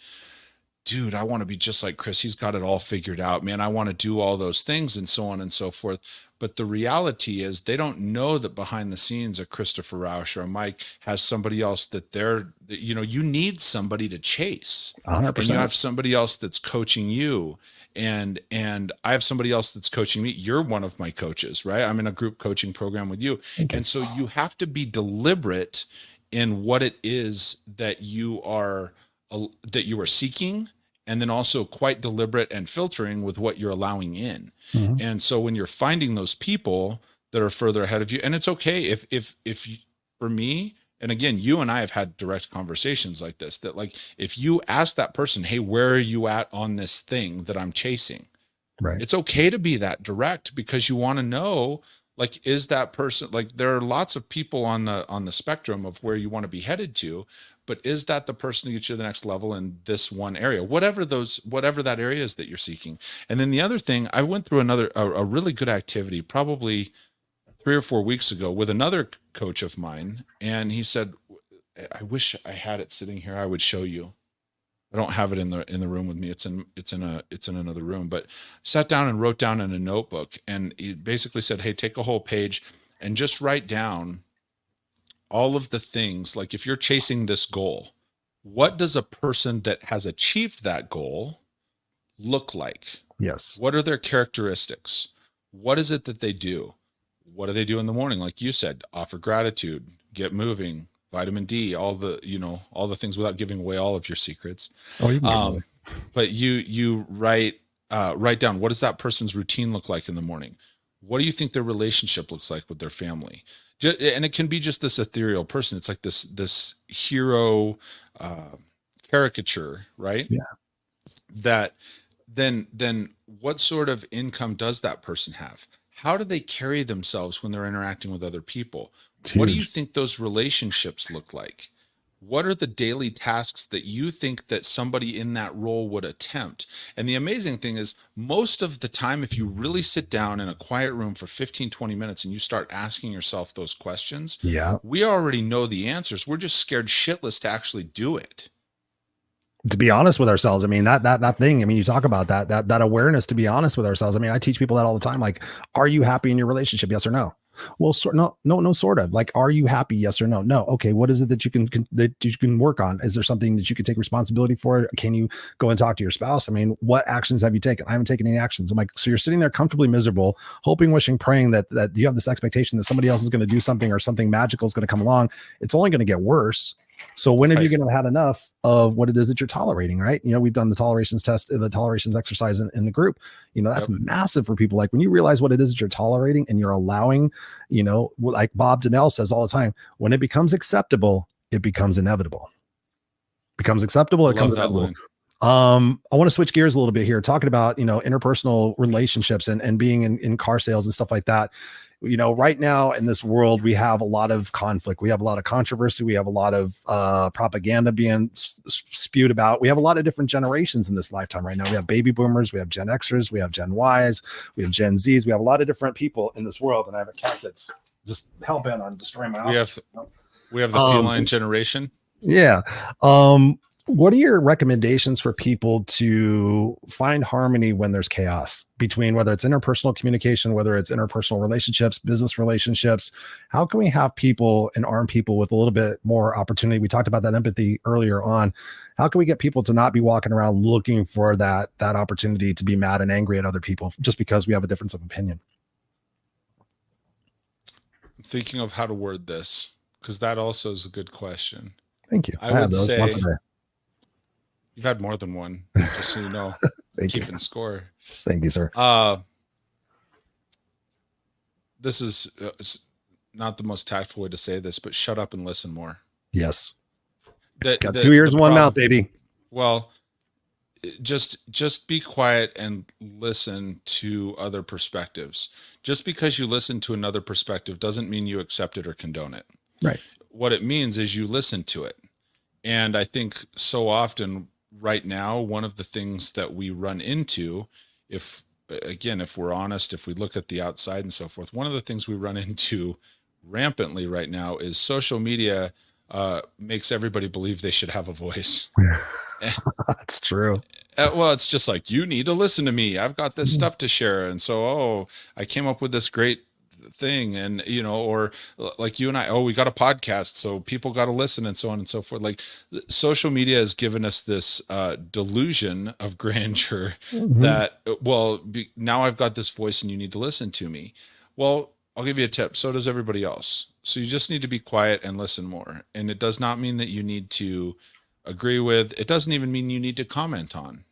dude, I want to be just like Chris. He's got it all figured out, man. I want to do all those things and so on and so forth. But the reality is they don't know that behind the scenes, a Christopher Rausch or a Mike has somebody else that you know, you need somebody to chase. 100%. And you have somebody else that's coaching you. And I have somebody else that's coaching me. You're one of my coaches, right? I'm in a group coaching program with you. And so you have to be deliberate in what it is that you are seeking, and then also quite deliberate and filtering with what you're allowing in. Mm-hmm. And so when you're finding those people that are further ahead of you, and it's okay if for me, and again, you and I have had direct conversations like this, that like, if you ask that person, hey, where are you at on this thing that I'm chasing? Right. It's okay to be that direct, because you want to know, like, is that person, like, there are lots of people on the spectrum of where you want to be headed to, but is that the person to get you to the next level in this one area, whatever that area is that you're seeking? And then the other thing, I went through a really good activity, probably 3 or 4 weeks ago, with another coach of mine. And he said, I wish I had it sitting here. I would show you. I don't have it in the room with me. It's in another room, but sat down and wrote down in a notebook. And he basically said, hey, take a whole page and just write down all of the things. Like, if you're chasing this goal, what does a person that has achieved that goal look like? Yes. What are their characteristics? What is it that they do? What do they do in the morning? Like you said, offer gratitude, get moving, vitamin D, all the things, without giving away all of your secrets. Oh, you can but you write down, what does that person's routine look like in the morning? What do you think their relationship looks like with their family? And it can be just this ethereal person. It's like this hero caricature, right? Yeah. That then what sort of income does that person have? How do they carry themselves when they're interacting with other people? What do you think those relationships look like? What are the daily tasks that you think that somebody in that role would attempt? And the amazing thing is, most of the time, if you really sit down in a quiet room for 15, 20 minutes and you start asking yourself those questions, we already know the answers. We're just scared shitless to actually do it. To be honest with ourselves. I mean, that thing, I mean, you talk about that awareness to be honest with ourselves. I mean, I teach people that all the time. Like, are you happy in your relationship? Yes or no? Well, no, sort of. Like, are you happy? Yes or no? No. Okay. What is it that you can work on? Is there something that you can take responsibility for? Can you go and talk to your spouse? I mean, what actions have you taken? I haven't taken any actions. I'm like, so you're sitting there comfortably miserable, hoping, wishing, praying that you have this expectation that somebody else is going to do something, or something magical is going to come along. It's only going to get worse. So when are you going to have had enough of what it is that you're tolerating, right? You know, we've done the tolerations test, the tolerations exercise in the group. You know, that's massive for people. Like, when you realize what it is that you're tolerating and you're allowing, you know, like Bob Donnell says all the time, when it becomes acceptable, it becomes inevitable. becomes acceptable. It Love becomes that inevitable. line. I want to switch gears a little bit here, talking about, interpersonal relationships and being in car sales and stuff like that. Right now in this world, we have a lot of conflict. We have a lot of controversy. We have a lot of propaganda being spewed about. We have a lot of different generations in this lifetime right now. We have baby boomers, we have Gen Xers, we have Gen Ys, we have Gen Zs. We have a lot of different people in this world. And I have a cat that's just hell bent on destroying my office. We have the feline generation. Yeah. What are your recommendations for people to find harmony when there's chaos between, whether it's interpersonal communication, whether it's interpersonal relationships, business relationships? How can we have people and arm people with a little bit more opportunity? We talked about that empathy earlier on. How can we get people to not be walking around looking for that opportunity to be mad and angry at other people just because we have a difference of opinion? I'm thinking of how to word this, because that also is a good question. Thank you. I would say you've had more than one, just so you know. Keeping score. Thank you, sir. This is not the most tactful way to say this, but shut up and listen more. Yes. Got 2 ears and 1 mouth, baby. Well, just be quiet and listen to other perspectives. Just because you listen to another perspective doesn't mean you accept it or condone it. Right. What it means is you listen to it. And I think so often right now, one of the things that we run into, if we're honest, if we look at the outside and so forth, one of the things we run into rampantly right now is social media makes everybody believe they should have a voice. That's true. Well, it's just like, you need to listen to me. I've got this stuff to share. And so, I came up with this great thing, and or like you and I, we got a podcast, so people got to listen, and so on and so forth. Like, social media has given us this delusion of grandeur that, now I've got this voice and you need to listen to me. Well, I'll give you a tip. So does everybody else. So you just need to be quiet and listen more. And it does not mean that you need to agree with. It doesn't even mean you need to comment on.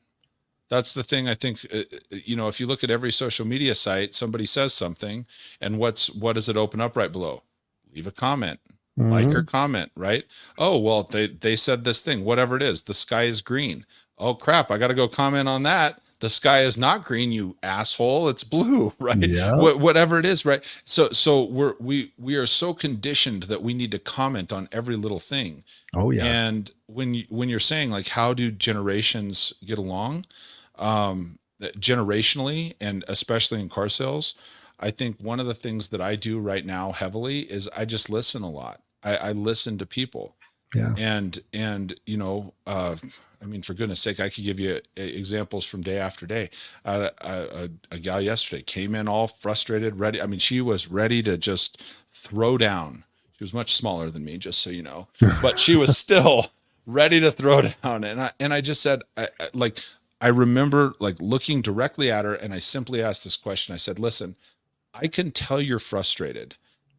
That's the thing. I think, if you look at every social media site, somebody says something, and what does it open up right below? Leave a comment, like or comment, right? Oh, well, they said this thing, whatever it is. The sky is green. Oh crap, I got to go comment on that. The sky is not green, you asshole. It's blue, right? Yeah. Whatever it is, right? So we are so conditioned that we need to comment on every little thing. Oh yeah. And when you're saying, like, how do generations get along? Generationally, and especially in car sales, I think one of the things that I do right now heavily is I just listen a lot. I listen to people. Yeah. And I mean, for goodness sake, I could give you examples from day after day. A gal yesterday came in all frustrated, ready. I mean, she was ready to just throw down. She was much smaller than me, just so you know, but she was still ready to throw down. And I just said, I remember like looking directly at her, and I simply asked this question. I said, listen, I can tell you're frustrated.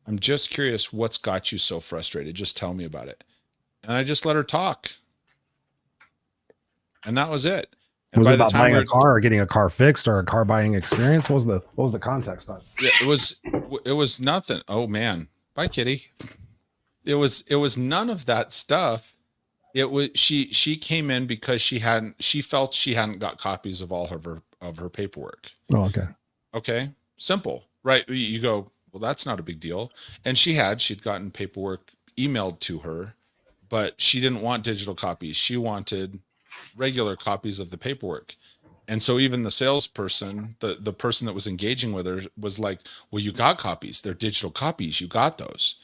I'm just curious, what's got you so frustrated? Just tell me about it. And I just let her talk. And that was it. And was it about buying a car or getting a car fixed or a car buying experience? What was the context on it? Yeah, it was nothing. Oh man. Bye, kitty. It was none of that stuff. It was she came in because she felt she hadn't got copies of all of her paperwork. Oh, okay. Okay. Simple, right? You go, well, that's not a big deal. And she'd gotten paperwork emailed to her, but she didn't want digital copies. She wanted regular copies of the paperwork. And so even the salesperson, the person that was engaging with her, was like, well, you got copies. They're digital copies. You got those.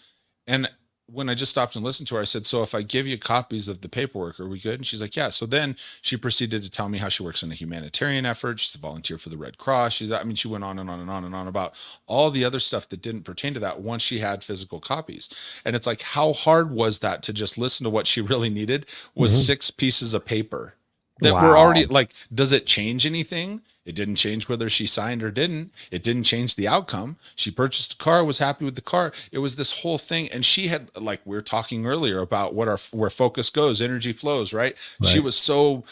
And when I just stopped and listened to her, I said, so if I give you copies of the paperwork, are we good? And she's like, yeah. So then she proceeded to tell me how she works in a humanitarian effort. She's a volunteer for the Red Cross. She went on and on and on and on about all the other stuff that didn't pertain to that once she had physical copies. And it's like, how hard was that to just listen to what she really needed was 6 pieces of paper that were already like, does it change anything? It didn't change whether she signed or didn't. It didn't change the outcome. She purchased a car, was happy with the car. It was this whole thing. And she had, like we were talking earlier about where focus goes, energy flows, right? She was so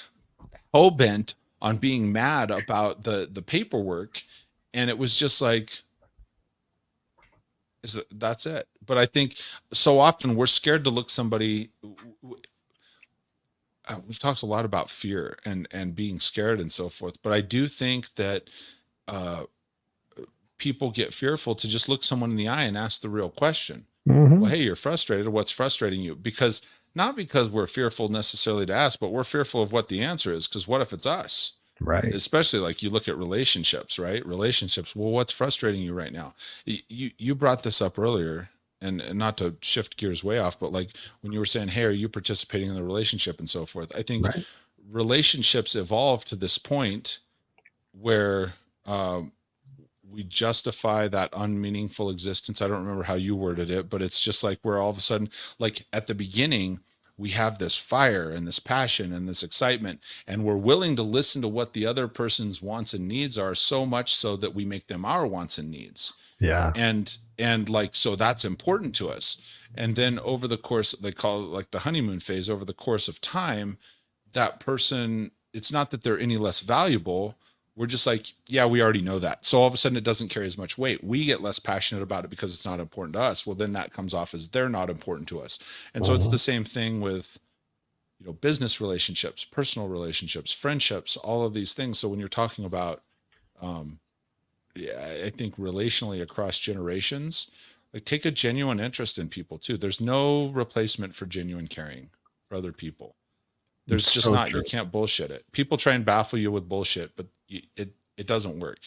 hell-bent on being mad about the paperwork. And it was just like, that's it. But I think so often we're scared to look somebody. we've talked a lot about fear and being scared and so forth, but I do think that uh, people get fearful to just look someone in the eye and ask the real question. Well, hey, you're frustrated. What's frustrating you? Because not because we're fearful necessarily to ask, but we're fearful of what the answer is. Because what if it's us? Right. Especially like you look at relationships, right? Relationships. Well, what's frustrating you right now? You brought this up earlier, and not to shift gears way off, but like when you were saying, hey, are you participating in the relationship and so forth? I think Right. relationships evolve to this point where we justify that unmeaningful existence. I don't remember how you worded it, but it's just like we're all of a sudden, like at the beginning, we have this fire and this passion and this excitement, and we're willing to listen to what the other person's wants and needs are, so much so that we make them our wants and needs. Yeah. And like, so that's important to us. And then over the course, they call it like the honeymoon phase, over the course of time, that person, it's not that they're any less valuable. We're just like, yeah, we already know that. So all of a sudden it doesn't carry as much weight. We get less passionate about it because it's not important to us. Well, then that comes off as they're not important to us. And so it's the same thing with, you know, business relationships, personal relationships, friendships, all of these things. So when you're talking about, yeah, I think relationally across generations, like take a genuine interest in people too. There's no replacement for genuine caring for other people. There's just So not. true. You can't bullshit it. People try and baffle you with bullshit, but it doesn't work.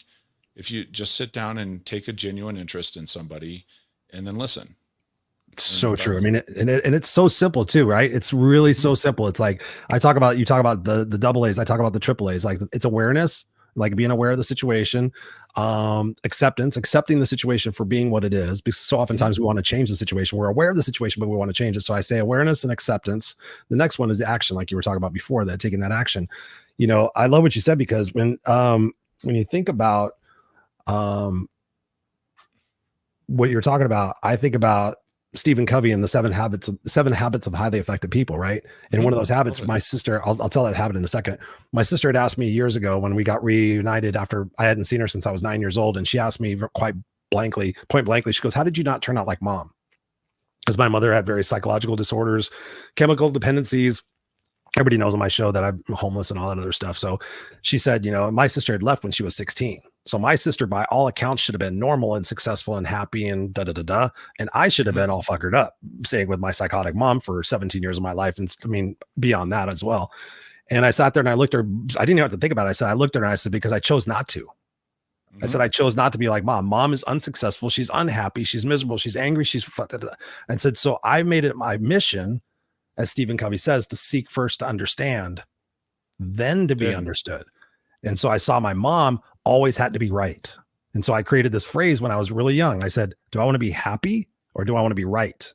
If you just sit down and take a genuine interest in somebody and then listen. So true. I mean, and it's so simple too, right? It's really so simple. It's like you talk about the double A's, I talk about the triple A's. Like it's awareness, like being aware of the situation, accepting the situation for being what it is. Because so oftentimes we want to change the situation. We're aware of the situation, but we want to change it. So I say awareness and acceptance. The next one is the action, like you were talking about before, that taking that action. You know, I love what you said, because when you think about what you're talking about, I think about Stephen Covey and the seven habits of highly effective people, right? And one of those habits, my sister, I'll tell that habit in a second. My sister had asked me years ago when we got reunited after I hadn't seen her since I was 9 years old. And she asked me point blankly, she goes, how did you not turn out like mom? Because my mother had various psychological disorders, chemical dependencies. Everybody knows on my show that I'm homeless and all that other stuff. So she said, you know, my sister had left when she was 16. So my sister, by all accounts, should have been normal and successful and happy and da-da-da-da. And I should have been all fuckered up, staying with my psychotic mom for 17 years of my life. And I mean, beyond that as well. And I sat there and I looked at her. I didn't even have to think about it. I looked at her and I said, because I chose not to. I said, I chose not to be like mom. Mom is unsuccessful. She's unhappy. She's miserable. She's angry. She's and said, so I made it my mission, as Stephen Covey says, to seek first to understand, then to be understood. And so I saw my mom always had to be right. And so I created this phrase when I was really young. I said, do I want to be happy or do I want to be right?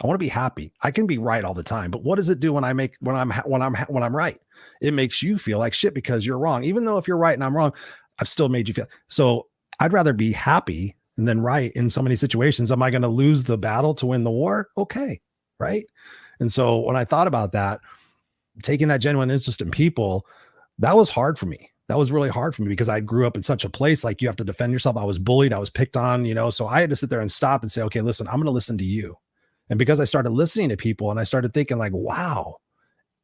I want to be happy. I can be right all the time, but what does it do when I'm right? It makes you feel like shit because you're wrong. Even though if you're right and I'm wrong, I've still made you feel. So I'd rather be happy and then right in so many situations. Am I going to lose the battle to win the war? Okay. Right. And so when I thought about that, taking that genuine interest in people, that was hard for me. That was really hard for me because I grew up in such a place, like you have to defend yourself. I was bullied. I was picked on, you know, so I had to sit there and stop and say, okay, listen, I'm going to listen to you. And because I started listening to people and I started thinking like, wow,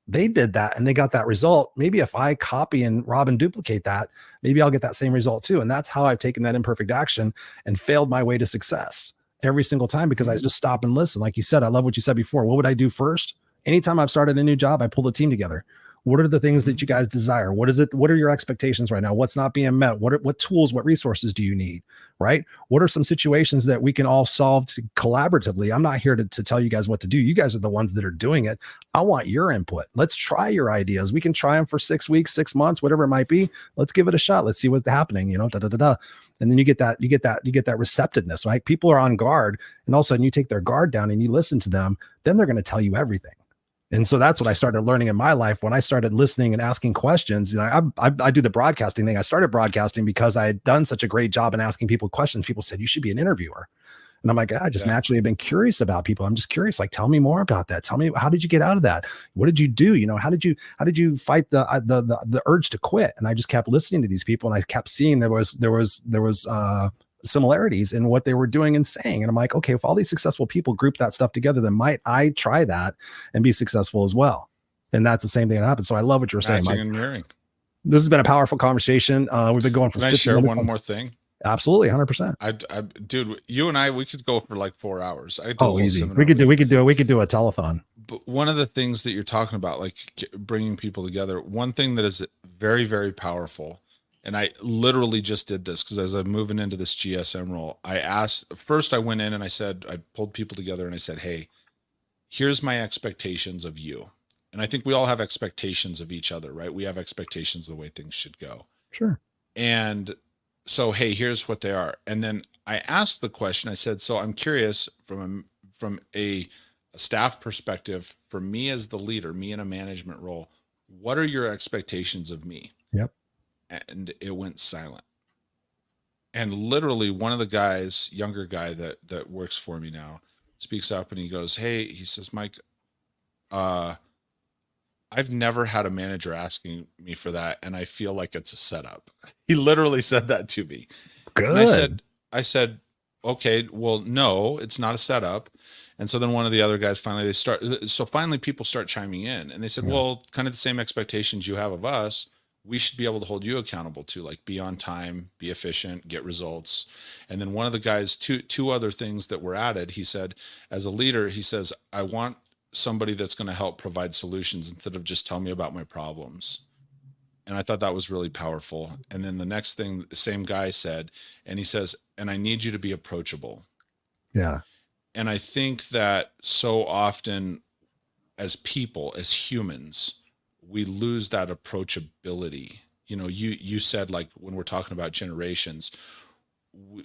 they did that and they got that result. Maybe if I copy and rob and duplicate that, maybe I'll get that same result too. And that's how I've taken that imperfect action and failed my way to success every single time, because I just stop and listen. Like you said, I love what you said before. What would I do first? Anytime I've started a new job, I pull the team together. What are the things that you guys desire? What is it? What are your expectations right now? What's not being met? What tools, what resources do you need? Right? What are some situations that we can all solve collaboratively? I'm not here to tell you guys what to do. You guys are the ones that are doing it. I want your input. Let's try your ideas. We can try them for 6 weeks, 6 months, whatever it might be. Let's give it a shot. Let's see what's happening, you know, And then you get that receptiveness, right? People are on guard, and all of a sudden you take their guard down and you listen to them, then they're going to tell you everything. And so that's what I started learning in my life when I started listening and asking questions. You know, I do the broadcasting thing. I started broadcasting because I had done such a great job in asking people questions. People said, you should be an interviewer. And I'm like, I just naturally have been curious about people. I'm just curious. Like, tell me more about that. Tell me, how did you get out of that? What did you do? You know, how did you fight the urge to quit? And I just kept listening to these people, and I kept seeing there was similarities in what they were doing and saying. And I'm like, okay, if all these successful people group that stuff together, then might I try that and be successful as well? And that's the same thing that happens. So I love what you're saying, Mike. And mirroring. This has been a powerful conversation. We've been going for 50 minutes. Can I share one on... more thing? Absolutely, 100%. Dude, you and I, we could go for like 4 hours. Easy. We could do a telethon. But one of the things that you're talking about, like bringing people together, one thing that is very, very powerful, and I literally just did this because as I'm moving into this GSM role, I went in and I pulled people together and I said, hey, here's my expectations of you. And I think we all have expectations of each other, right? We have expectations of the way things should go. Sure. And so, hey, here's what they are. And then I asked the question, I said, so I'm curious from a staff perspective, for me as the leader, me in a management role, what are your expectations of me? Yep. And it went silent. And literally one of the guys, younger guy that works for me now, speaks up and he goes, hey, he says, Mike, I've never had a manager asking me for that, and I feel like it's a setup. He literally said that to me. Good. And I said, okay, well, no, it's not a setup. And so then one of the other guys finally people start chiming in, and they said, well, kind of the same expectations you have of us, we should be able to hold you accountable to, like be on time, be efficient, get results. And then one of the guys, two other things that were added, he said, as a leader, he says, I want somebody that's going to help provide solutions instead of just tell me about my problems. And I thought that was really powerful. And then the next thing, the same guy said, and he says, and I need you to be approachable. Yeah. And I think that so often as people, as humans, we lose that approachability. You know, you said, like, when we're talking about generations,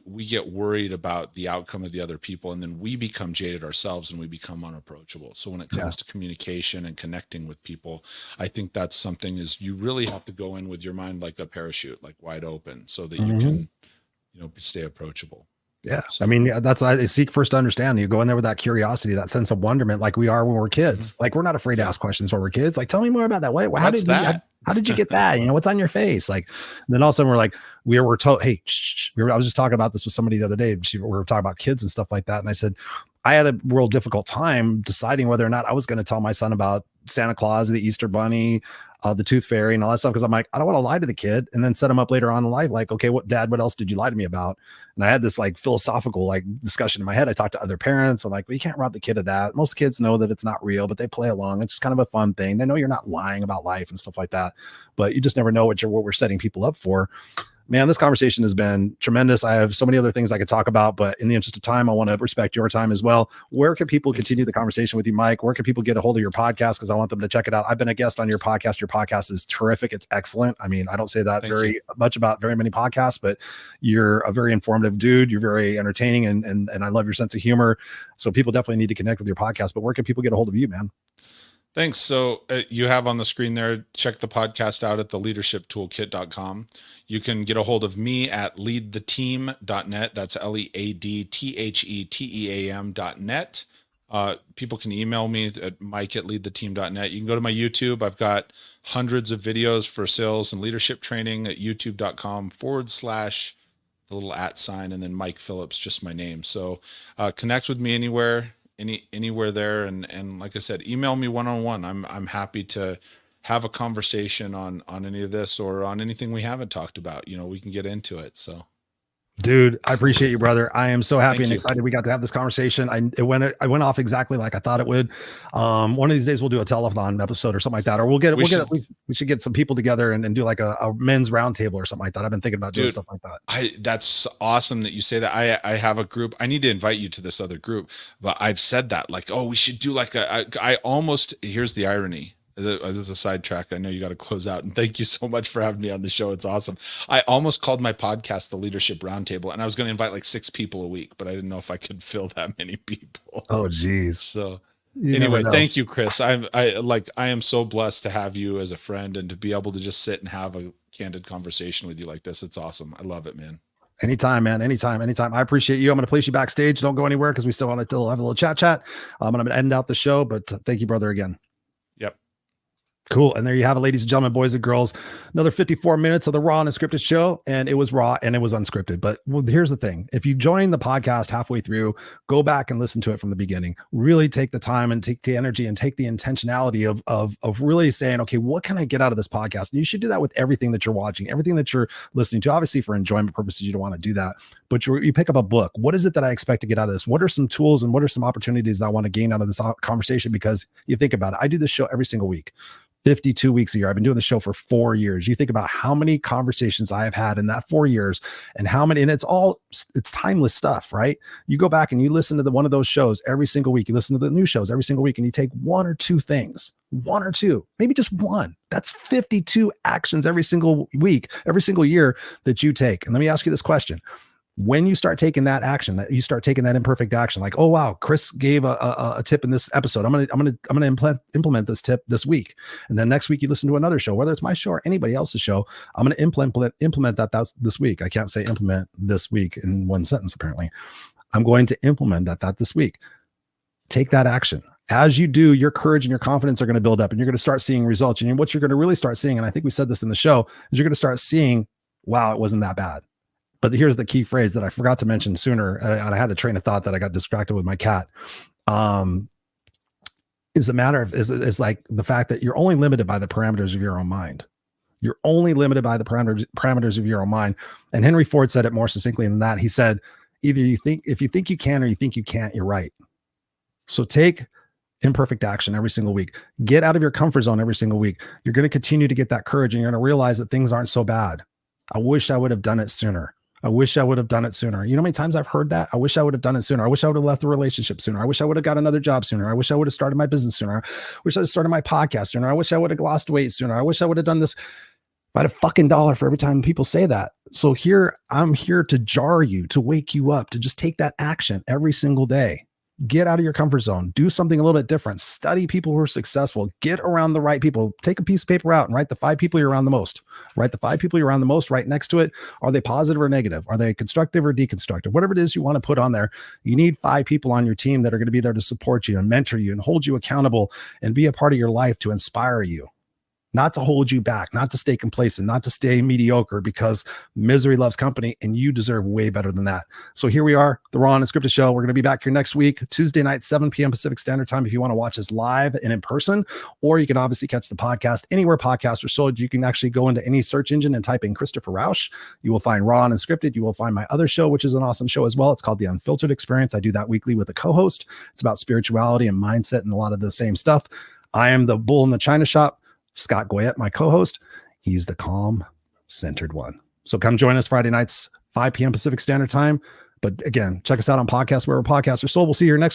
we get worried about the outcome of the other people, and then we become jaded ourselves and we become unapproachable. So when it comes to communication and connecting with people, I think that's something is you really have to go in with your mind like a parachute, like wide open, so that you can, stay approachable. Yeah. So, I mean, that's I seek first to understand. You go in there with that curiosity, that sense of wonderment, like we are when we're kids. Like we're not afraid to ask questions when we're kids. Like, tell me more about that. How did you get that? What's on your face? Like, then all of a sudden we're like, we were told, hey, shh. I was just talking about this with somebody the other day. We were talking about kids and stuff like that. And I said, I had a real difficult time deciding whether or not I was going to tell my son about Santa Claus, the Easter Bunny, the Tooth Fairy, and all that stuff. Cause I'm like, I don't want to lie to the kid and then set him up later on in life. Like, okay, what else did you lie to me about? And I had this like philosophical like discussion in my head. I talked to other parents. I'm like, well, you can't rob the kid of that. Most kids know that it's not real, but they play along. It's just kind of a fun thing. They know you're not lying about life and stuff like that, but you just never know what we're setting people up for. Man, this conversation has been tremendous. I have so many other things I could talk about, but in the interest of time, I want to respect your time as well. Where can people continue the conversation with you, Mike? Where can people get a hold of your podcast? Because I want them to check it out. I've been a guest on your podcast. Your podcast is terrific. It's excellent. I mean, I don't say that very much about very many podcasts, but you're a very informative dude. You're very entertaining, and I love your sense of humor. So people definitely need to connect with your podcast. But where can people get a hold of you, man? Thanks. So you have on the screen there, check the podcast out at theleadershiptoolkit.com. You can get a hold of me at leadtheteam.net. That's leadtheteam.net. People can email me at mike@leadtheteam.net. You can go to my YouTube. I've got hundreds of videos for sales and leadership training at youtube.com/ the little @ and then Mike Phillips, just my name. So connect with me anywhere there. And like I said, email me one-on-one. I'm happy to have a conversation on any of this or on anything we haven't talked about. We can get into it. So, dude, I appreciate you, brother. I am so happy and excited we got to have this conversation. I went off exactly like I thought it would. One of these days we'll do a telethon episode or something like that, or we should get some people together and do like a men's roundtable or something like that. I've been thinking about doing stuff like that. That's awesome that you say that. I have a group. I need to invite you to this other group, but I've said that like, oh, we should do like here's the irony. As a sidetrack, I know you got to close out, and thank you so much for having me on the show. It's awesome. I almost called my podcast the Leadership Roundtable, and I was going to invite like 6 people a week, but I didn't know if I could fill that many people. Oh, geez. So anyway, thank you, Chris. I am so blessed to have you as a friend and to be able to just sit and have a candid conversation with you like this. It's awesome. I love it, man. Anytime, man. Anytime. I appreciate you. I'm going to place you backstage. Don't go anywhere because we still want to have a little chat. I'm going to end out the show, but thank you, brother, again. Yep. Cool. And there you have it, ladies and gentlemen, boys and girls. Another 54 minutes of the Raw Unscripted show. And it was raw and it was unscripted. But here's the thing. If you join the podcast halfway through, go back and listen to it from the beginning. Really take the time and take the energy and take the intentionality of really saying, okay, what can I get out of this podcast? And you should do that with everything that you're watching, everything that you're listening to. Obviously, for enjoyment purposes, you don't want to do that. But you pick up a book. What is it that I expect to get out of this? What are some tools and what are some opportunities that I want to gain out of this conversation? Because you think about it, I do this show every single week. 52 weeks a year. I've been doing the show for 4 years. You think about how many conversations I have had in that 4 years and how many, and it's timeless stuff, right? You go back and you listen to one of those shows every single week. You listen to the new shows every single week and you take one or two things, one or two, maybe just one. That's 52 actions every single week, every single year that you take. And let me ask you this question. When you start taking that action, that you start taking that imperfect action, like, oh wow, Chris gave a tip in this episode. I'm gonna implement this tip this week, and then next week you listen to another show, whether it's my show or anybody else's show. I'm gonna implement that this week. I can't say implement this week in one sentence. Apparently, I'm going to implement that this week. Take that action. As you do, your courage and your confidence are going to build up, and you're going to start seeing results. And what you're going to really start seeing, and I think we said this in the show, is you're going to start seeing, wow, it wasn't that bad. But here's the key phrase that I forgot to mention sooner, and I had the train of thought that I got distracted with my cat. Is like the fact that you're only limited by the parameters of your own mind. You're only limited by the parameters of your own mind. And Henry Ford said it more succinctly than that. He said, if you think you can or you think you can't, you're right. So take imperfect action every single week. Get out of your comfort zone every single week. You're going to continue to get that courage, and you're going to realize that things aren't so bad. I wish I would have done it sooner. I wish I would have done it sooner. You know how many times I've heard that? I wish I would have done it sooner. I wish I would have left the relationship sooner. I wish I would have got another job sooner. I wish I would have started my business sooner. I wish I would have started my podcast sooner. I wish I would have lost weight sooner. I wish I would have done this. If I had $1 for every time people say that. So I'm here to jar you, to wake you up, to just take that action every single day. Get out of your comfort zone. Do something a little bit different. Study people who are successful. Get around the right people. Take a piece of paper out and write the 5 people you're around the most. Write the 5 people you're around the most. Right next to it. Are they positive or negative? Are they constructive or deconstructive? Whatever it is you want to put on there, you need 5 people on your team that are going to be there to support you and mentor you and hold you accountable and be a part of your life to inspire you. Not to hold you back, not to stay complacent, not to stay mediocre, because misery loves company and you deserve way better than that. So here we are, the Raw Unscripted show. We're going to be back here next week, Tuesday night, 7 p.m. Pacific Standard Time. If you want to watch us live and in person, or you can obviously catch the podcast anywhere podcasts are sold. You can actually go into any search engine and type in Christopher Rausch. You will find Raw Unscripted. You will find my other show, which is an awesome show as well. It's called The Unfiltered Experience. I do that weekly with a co-host. It's about spirituality and mindset and a lot of the same stuff. I am the bull in the china shop. Scott Goyette, my co-host, he's the calm, centered one. So come join us Friday nights, 5 p.m. Pacific Standard Time. But again, check us out on podcasts wherever podcasts are sold. We'll see you here next week.